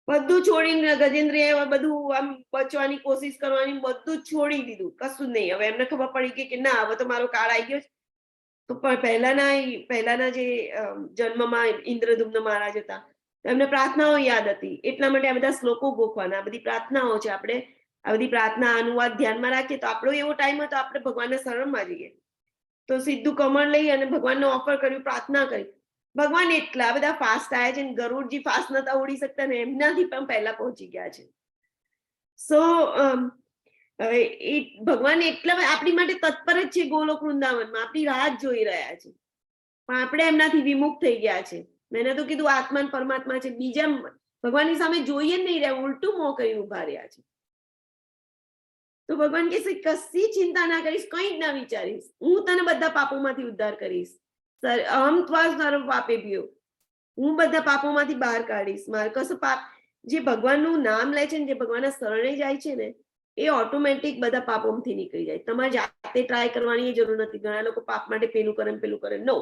બધું છોડીને ગજેન્દ્ર બધું આમ બચવાની કોશિશ કરવાની, બધું છોડી દીધું, કશું જ નહીં. હવે એમને ખબર પડી કે ના, હવે તો મારો કાળ આવી ગયો છે. તો પહેલાના જે જન્મમાં ઇન્દ્રદુમ્ન મહારાજ હતા, એમને પ્રાર્થનાઓ યાદ હતી, એટલા માટે આ બધા શ્લોકો ગોખવાના. આ બધી પ્રાર્થનાઓ છે. આપણે આ બધી પ્રાર્થના અનુવાદ ધ્યાનમાં રાખીએ તો આપણો એવો ટાઈમ હતો, આપણે ભગવાનના શરણમાં જઈએ. તો સીધું કમળ લઈ અને ભગવાનને ઓફર કર્યું, પ્રાર્થના કરી. ભગવાન એટલા બધા ફાસ્ટ આવ્યા છે, ગરુડજી ફાસ્ટ નતા ઉડી શકતા ને એમનાથી પણ પહેલા પહોંચી ગયા છે. સો ભગવાન એટલા આપણી માટે તત્પર જ છે. ગોલોક વૃંદાવનમાં આપણી રાહ જોઈ રહ્યા છે, પણ આપણે એમનાથી વિમુખ થઈ ગયા છે. મેં તો કીધું આત્મા પરમાત્મા છે, બીજા ભગવાનની સામે જોઈએ નહીં રહ્યા, ઉલટું મોં કરી ઉભા રહ્યા છે. તો ભગવાન કહે છે કશી ચિંતા ના કરીશ, કઈ જ ના વિચારીશ, હું તને બધા પાપોમાંથી ઉદ્ધાર કરીશ. અહમ ત્વા સર્વ પાપેભ્યો, હું બધા પાપોમાંથી બહાર કાઢીશ. મારે કશું પાપ, જે ભગવાનનું નામ લે છે ને, જે ભગવાનના શરણે જાય છે ને, એ ઓટોમેટિક બધા પાપોમાંથી નીકળી જાય. તમારે જાતે ટ્રાય કરવાની જરૂર નથી. ઘણા લોકો પાપ માટે પેલું કરે. નો,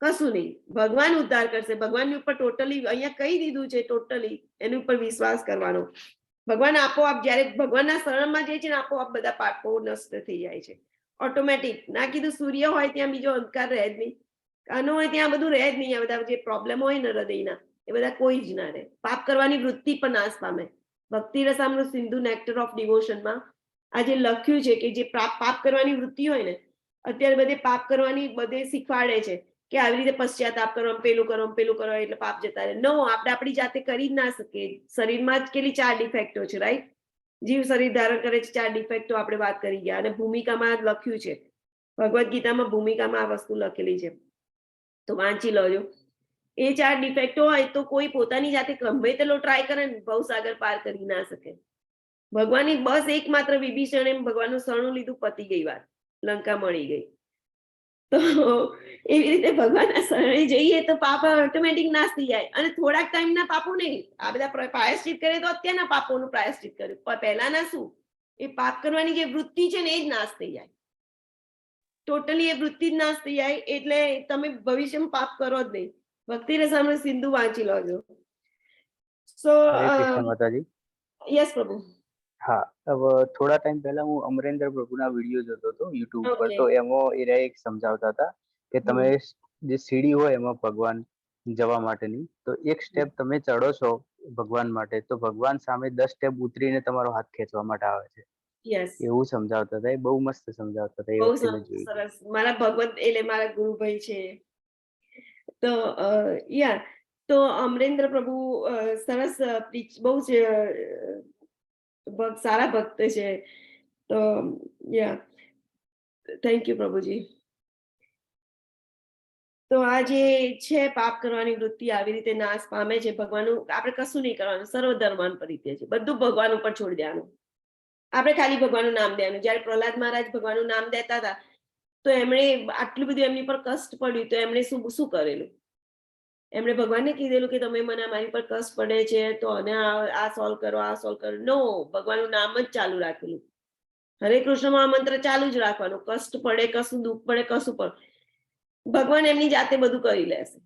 કશું નહીં. ભગવાન ઉદ્ધાર કરશે. ભગવાનની ઉપર ટોટલી અહીંયા કહી દીધું છે, ટોટલી એની ઉપર વિશ્વાસ કરવાનો. ભગવાન આપોઆપ, જયારે ભગવાનના શરણમાં જાય છે ને, આપોઆપ બધા પાપો નષ્ટ થઈ જાય છે ઓટોમેટિક. ના કીધું સૂર્ય હોય ત્યાં બીજો અંધકાર રહે જ નહીં, કાનો હોય ત્યાં બધું રહે જ નહીં. આ બધા જે પ્રોબ્લેમ હોય ને હૃદયના, એ બધા કોઈ જ ના રહે. પાપ કરવાની વૃત્તિ પણ નાશ પામે. ભક્તિ રસામૃત સિંધુ નેક્ટર ઓફ ડિવોશનમાં આજે લખ્યું છે કે જે પાપ કરવાની વૃત્તિ હોય ને, અત્યારે બધે પાપ કરવાની બધે શીખવાડે છે કે આવી રીતે પશ્ચાતાપ કરો, પેલું કરો એટલે પાપ જતા રહે. નો, આપણે આપણી જાતે કરી જ ના શકીએ. શરીરમાં જ કેટલી 4 ડિફેક્ટો છે, રાઈટ? જીવ શરીર ધારણ કરે છે, 4 ડિફેક્ટો આપણે વાત કરી ગયા. અને ભૂમિકામાં લખ્યું છે, ભગવદ્ ગીતામાં ભૂમિકામાં આ વસ્તુ લખેલી છે, તો વાંચી લેજો. એ 4 ડિફેક્ટો હોય તો કોઈ પોતાની જાતે ગમે તેટલો ટ્રાય કરે ને, ભવસાગર પાર કરી ના શકે. ભગવાનની બસ એકમાત્ર વિભીષણે ભગવાનનું શરણું લીધું, પતી ગઈ વાત, લંકા મળી ગઈ. તો એવી રીતે ભગવાનના શરણે જઈએ તો પાપ ઓટોમેટિક નાશ થઈ જાય. અને થોડાક ટાઈમના પાપો નહીં, આ બધા પ્રાયશ્ચિત કરે તો અત્યારના પાપોનું પ્રાયશ્ચિત કર્યું, પણ પહેલાના શું, એ પાપ કરવાની જે વૃત્તિ છે ને એ જ નાશ થઈ જાય. ટોટલી એ વૃત્તિ જ નાશ થઈ જાય. એટલે તમે ભવિષ્યમાં પાપ કરો જ નહીં. ભક્તિ રસામૃત સિંધુ વાંચી લેજો. સો હરે કૃષ્ણ માતાજી. યસ પ્રભુ. હા, હવે થોડા ટાઈમ પહેલા હું અમરેન્દ્ર પ્રભુના વિડીયો જોતો હતો યુટ્યુબ પર. Okay. તો એમાં એ એક સમજાવતા હતા કે તમે જે સીડી હોય એમાં ભગવાન જવા માટેની, તો એક સ્ટેપ તમે ચડો છો ભગવાન માટે, તો ભગવાન સામે 10 સ્ટેપ ઉતરીને તમારો હાથ ખેંચવા માટે આવે છે. યસ, એવું સમજાવતા હતા. એ બહુ મસ્ત સમજાવતા હતા. એ બહુ વખતે મેં જોયું. સરસ. મારા ભગવત એટલે મારા ગુરુભાઈ છે. તો યા, તો અમરેન્દ્ર પ્રભુ સરસ બહુ જ સારા ભક્ત છે. તો યા, થેન્ક યુ પ્રભુજી. તો આ જે છે પાપ કરવાની વૃત્તિ આવી રીતે નાશ પામે છે. ભગવાનનું આપણે કશું નહીં કરવાનું, સર્વધર્માન પરિત્યજ્ય છે, બધું ભગવાન ઉપર છોડી દેવાનું. આપણે ખાલી ભગવાનનું નામ દેવાનું. જયારે પ્રહલાદ મહારાજ ભગવાનનું નામ દેતા હતા તો એમણે આટલું બધું એમની પર કષ્ટ પડ્યું, તો એમણે શું કરેલું? એમણે ભગવાનને કીધેલું કે તમે મને મારી પર કષ્ટ પડે છે તો અને આ સોલ્વ કરો, આ સોલ્વ કરો. નો, ભગવાનનું નામ જ ચાલુ રાખેલું. હરે કૃષ્ણ મહામંત્ર ચાલુ જ રાખવાનો. કષ્ટ પડે, કશું દુઃખ પડે, કશું પણ ભગવાન એમની જાતે બધું કરી લેશે.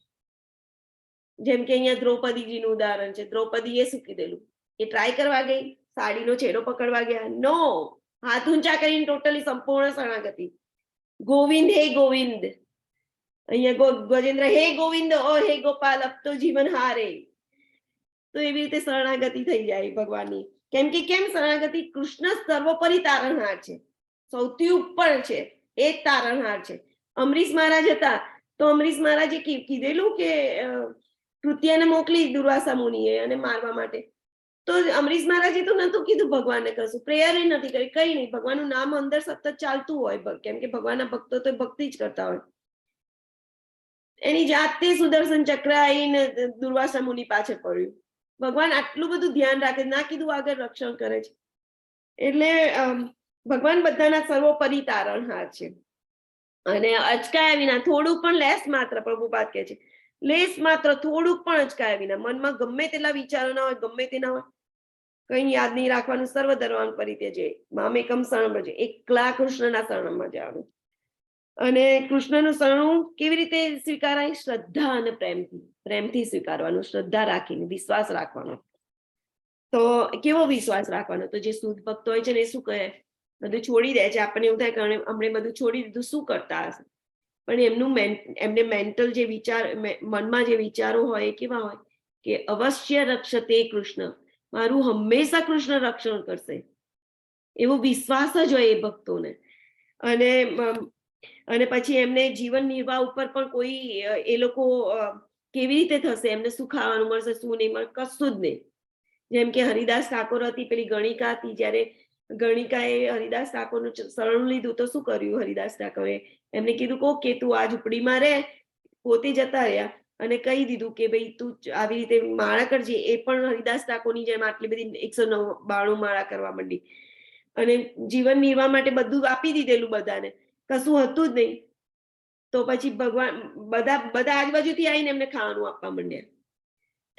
જેમ કે અહીંયા દ્રૌપદીજીનું ઉદાહરણ છે. દ્રૌપદીએ શું કીધેલું? એ ટ્રાય કરવા ગઈ, સાડીનો છેડો પકડવા ગયા. નો, હાથ ઊંચા કરીને ટોટલી સંપૂર્ણ શરણાગતિ. ગોવિંદ હે ગોવિંદ, અહીંયા ગજેન્દ્ર હે ગોવિંદ, ઓ હે ગોપાલ, અબ તો જીવન હારે. તો એવી રીતે શરણાગતિ થઈ જાય ભગવાનની. કેમ શરણાગતિ? કૃષ્ણ સર્વોપરી તારણહાર છે, સૌથી ઉપર છે, એ જ તારણહાર છે. અમરીશ મહારાજ હતા તો અમરીશ મહારાજે કીધેલું કે કૃત્યાને મોકલી દુર્વાસા મુનિએ અને મારવા માટે. તો અમરીશ મહારાજે તો નતું કીધું ભગવાનને કશું, પ્રેયર નથી કરી, કઈ નહીં. ભગવાનનું નામ અંદર સતત ચાલતું હોય, કેમ કે ભગવાનના ભક્તો તો ભક્તિ જ કરતા હોય. એની જાતે સુદર્શન ચક્ર આવીને દુર્વાસા મુનિ પાછળ પડ્યું. ભગવાન આટલું બધું ધ્યાન રાખે, ના કીધું આગળ રક્ષણ કરે છે. એટલે ભગવાન બધાના સર્વોપરી તારણહાર છે. અને અચકાયા વિના, થોડું પણ લેસ માત્ર, પ્રભુપાદ કહે છે, લેસ માત્ર થોડુંક પણ અચકાયા વિના, મનમાં ગમે તેટલા વિચારો ના હોય, ગમે તે ના હોય, કઈ યાદ નહીં રાખવાનું. સર્વધર્માન પરિત્યજ્ય મામેકમ શરણં ભજ, એકલા કૃષ્ણના શરણમાં જવાનું. અને કૃષ્ણનું શરણું કેવી રીતે સ્વીકારાય? શ્રદ્ધા અને પ્રેમથી સ્વીકારવાનું, શ્રદ્ધા રાખીને, વિશ્વાસ રાખવાનો. તો કેવો વિશ્વાસ રાખવાનો? તો જે શુદ્ધ ભક્ત હોય છે ને એ શું કહે? બધું છોડી દે છે. આપણને એવું થાય કે અમને બધું છોડી દીધું, શું કરતા હશે? પણ એમને મેન્ટલ જે વિચાર, મનમાં જે વિચારો હોય એ કેવા હોય કે અવશ્ય રક્ષતે કૃષ્ણ, મારું હંમેશા કૃષ્ણ રક્ષણ કરશે, એવો વિશ્વાસ જ હોય એ ભક્તોને. અને પછી એમને જીવન નિર્વાહ ઉપર પણ કોઈ એ લોકો કેવી રીતે થશે, એમને શું ખાવાનું મળશે, શું નહીં મળે, કશું જ નહીં. જેમ કે હરિદાસ ઠાકોર હતી, પેલી ગણિકા હતી, જયારે ગણિકાએ હરિદાસ ઠાકોરનું શરણ લીધું તો શું કર્યું હરિદાસ ઠાકોરે? એમને કીધું કે તું આ ઝૂંપડીમાં રહે, પોતે જતા રહ્યા અને કહી દીધું કે ભાઈ તું આવી રીતે માળા કરજે. એ પણ હરિદાસ ઠાકોરની જેમ આટલી બધી 192 માળા કરવા માંડી અને જીવન નિર્વાહ માટે બધું આપી દીધેલું બધાને, કશું હતું જ નહીં. તો પછી ભગવાન બધા આજુબાજુથી આવીને એમને ખાવાનું આપવા માંડ્યા.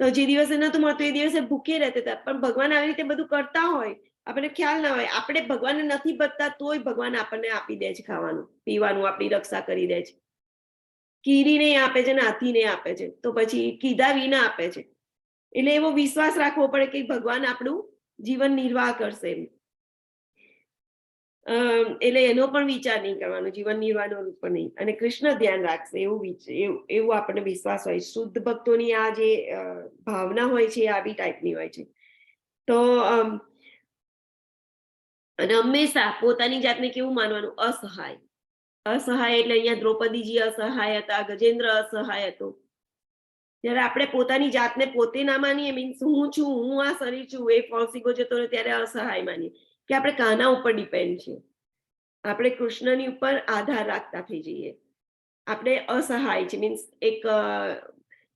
તો જે દિવસે નતું મળતું એ દિવસે ભૂખે રહેતા હતા. પણ ભગવાન આવી રીતે બધું કરતા હોય, આપણને ખ્યાલ ના હોય. આપણે ભગવાનને નથી બચતા તોય ભગવાન આપણને આપી દે છે ખાવાનું પીવાનું, આપણી રક્ષા કરી દે છે. કીરીને આપે છે ને હાથીને આપે છે, તો પછી કીધા વિના આપે છે. એટલે એવો વિશ્વાસ રાખવો પડે કે ભગવાન આપણું જીવન નિર્વાહ કરશે એમ. એટલે એનો પણ વિચાર નહીં કરવાનો, જીવન નિર્વાહનો પણ નહીં. અને કૃષ્ણ ધ્યાન રાખશે એવું આપણને વિશ્વાસ હોય. શુદ્ધ ભક્તોની આ જે ભાવના હોય છે એ આવી ટાઈપની હોય છે. તો અને હંમેશા પોતાની જાતને કેવું માનવાનું? અસહાય. અસહાય એટલે અહીંયા દ્રૌપદીજી અસહાય હતા, ગજેન્દ્ર અસહાય હતો. જયારે આપણે પોતાની જાતને પોતે ના માનીએ, મીન્સ હું છું, હું આ શરીર છું, એ ફોસીગો જતો રહે ત્યારે અસહાય માનીએ કે આપણે કાના ઉપર ડિપેન્ડ છે, આપણે કૃષ્ણની ઉપર આધાર રાખતા થઈ જઈએ, આપણે અસહાય છે. મીન્સ એક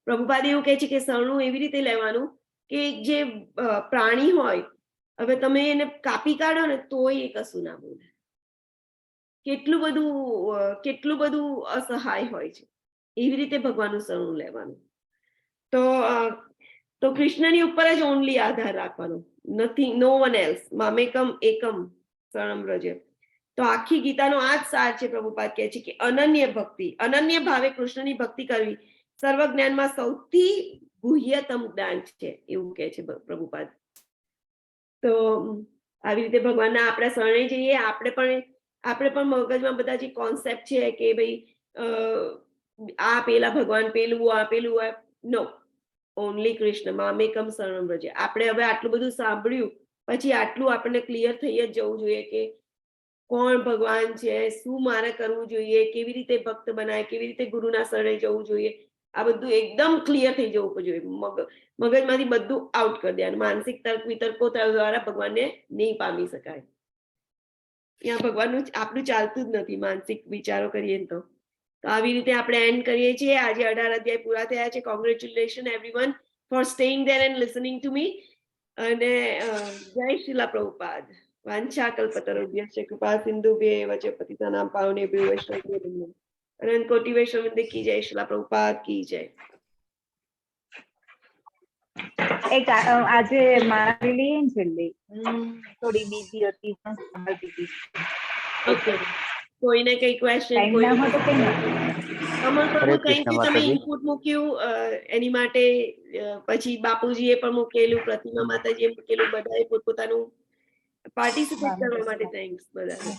પ્રભુપાદ એવું કહે છે કે શરણું એવી રીતે લેવાનું કે જે પ્રાણી હોય, હવે તમે એને કાપી કાઢો ને તોય એ કશું ના બોલે, કેટલું બધું અસહાય હોય છે. એવી રીતે ભગવાનનું શરણું લેવાનું. તો કૃષ્ણની ઉપર જ ઓનલી આધાર રાખવાનો, નથિંગ, નો વન એલ્સ. મામેકમ એકમ શરણમ વ્રજ. તો આખી ગીતાનો આ જ સાર છે. પ્રભુપાદ કહે છે કે અનન્ય ભક્તિ, અનન્ય ભાવે કૃષ્ણની ભક્તિ કરવી સર્વ જ્ઞાનમાં સૌથી ગુહ્યતમ જ્ઞાન છે, એવું કહે છે પ્રભુપાદ. તો આવી રીતે ભગવાનના આપણે શરણે જઈએ. આપણે પણ મગજમાં બધા જે કોન્સેપ્ટ છે કે ભાઈ આ પેલા ભગવાન, પેલું આ, પેલું આ, નો, ઓનલી કૃષ્ણ. મામેકમ શરણમ વ્રજ. આપણે હવે આટલું બધું સાંભળ્યું પછી આટલું આપણને ક્લિયર થઈ જ જવું જોઈએ કે કોણ ભગવાન છે, શું મારે કરવું જોઈએ, કેવી રીતે ભક્ત બનાય, કેવી રીતે ગુરુના શરણે જવું જોઈએ. આ બધું એકદમ ક્લિયર થઈ જવું જોઈએ. મગજમાંથી બધું આઉટ કરી દેવાનું. માનસિક તર્ક વિતર્કો દ્વારા ભગવાનને નહીં પામી શકાય. ત્યાં ભગવાનનું આપણું ચાલતું જ નથી, માનસિક વિચારો કરીએ તો. આવી રીતે આપણે એન્ડ કરીએ છીએ. આજે 18 અધ્યાય પૂરા થયા છે. Congratulation everyone for staying there and listening to me. અને જય શ્રીલા પ્રભુપાદ. વાંછા કલ્પતરુભ્યશ્ચ કૃપા સિંધુભ્યેવ ચ પતિતાનાં પાવનેભ્યો વૈષ્ણવેભ્યો અનંત કોટિ વૈષ્ણવ કી જય. શ્રીલા પ્રભુપાદ કી જય. એક આજે મારી છેલ્લી થોડી બીજી હતી પણ સાંભળતી હતી. ઓકે, કોઈને કઈ ક્વેશ્ચન, ટાઈમ ના હોય તો કઈ ના. કમલ પ્રભુ, થેન્ક યુ, તમે ઇનપુટ મૂક્યું એની માટે. પછી બાપુજીએ પણ મૂકેલું, પ્રતિમા માતાજીએ મૂકેલું, બધાએ પોતપોતાનું પાર્ટિસિપેટ કરવા માટે થેન્ક્સ બધાને.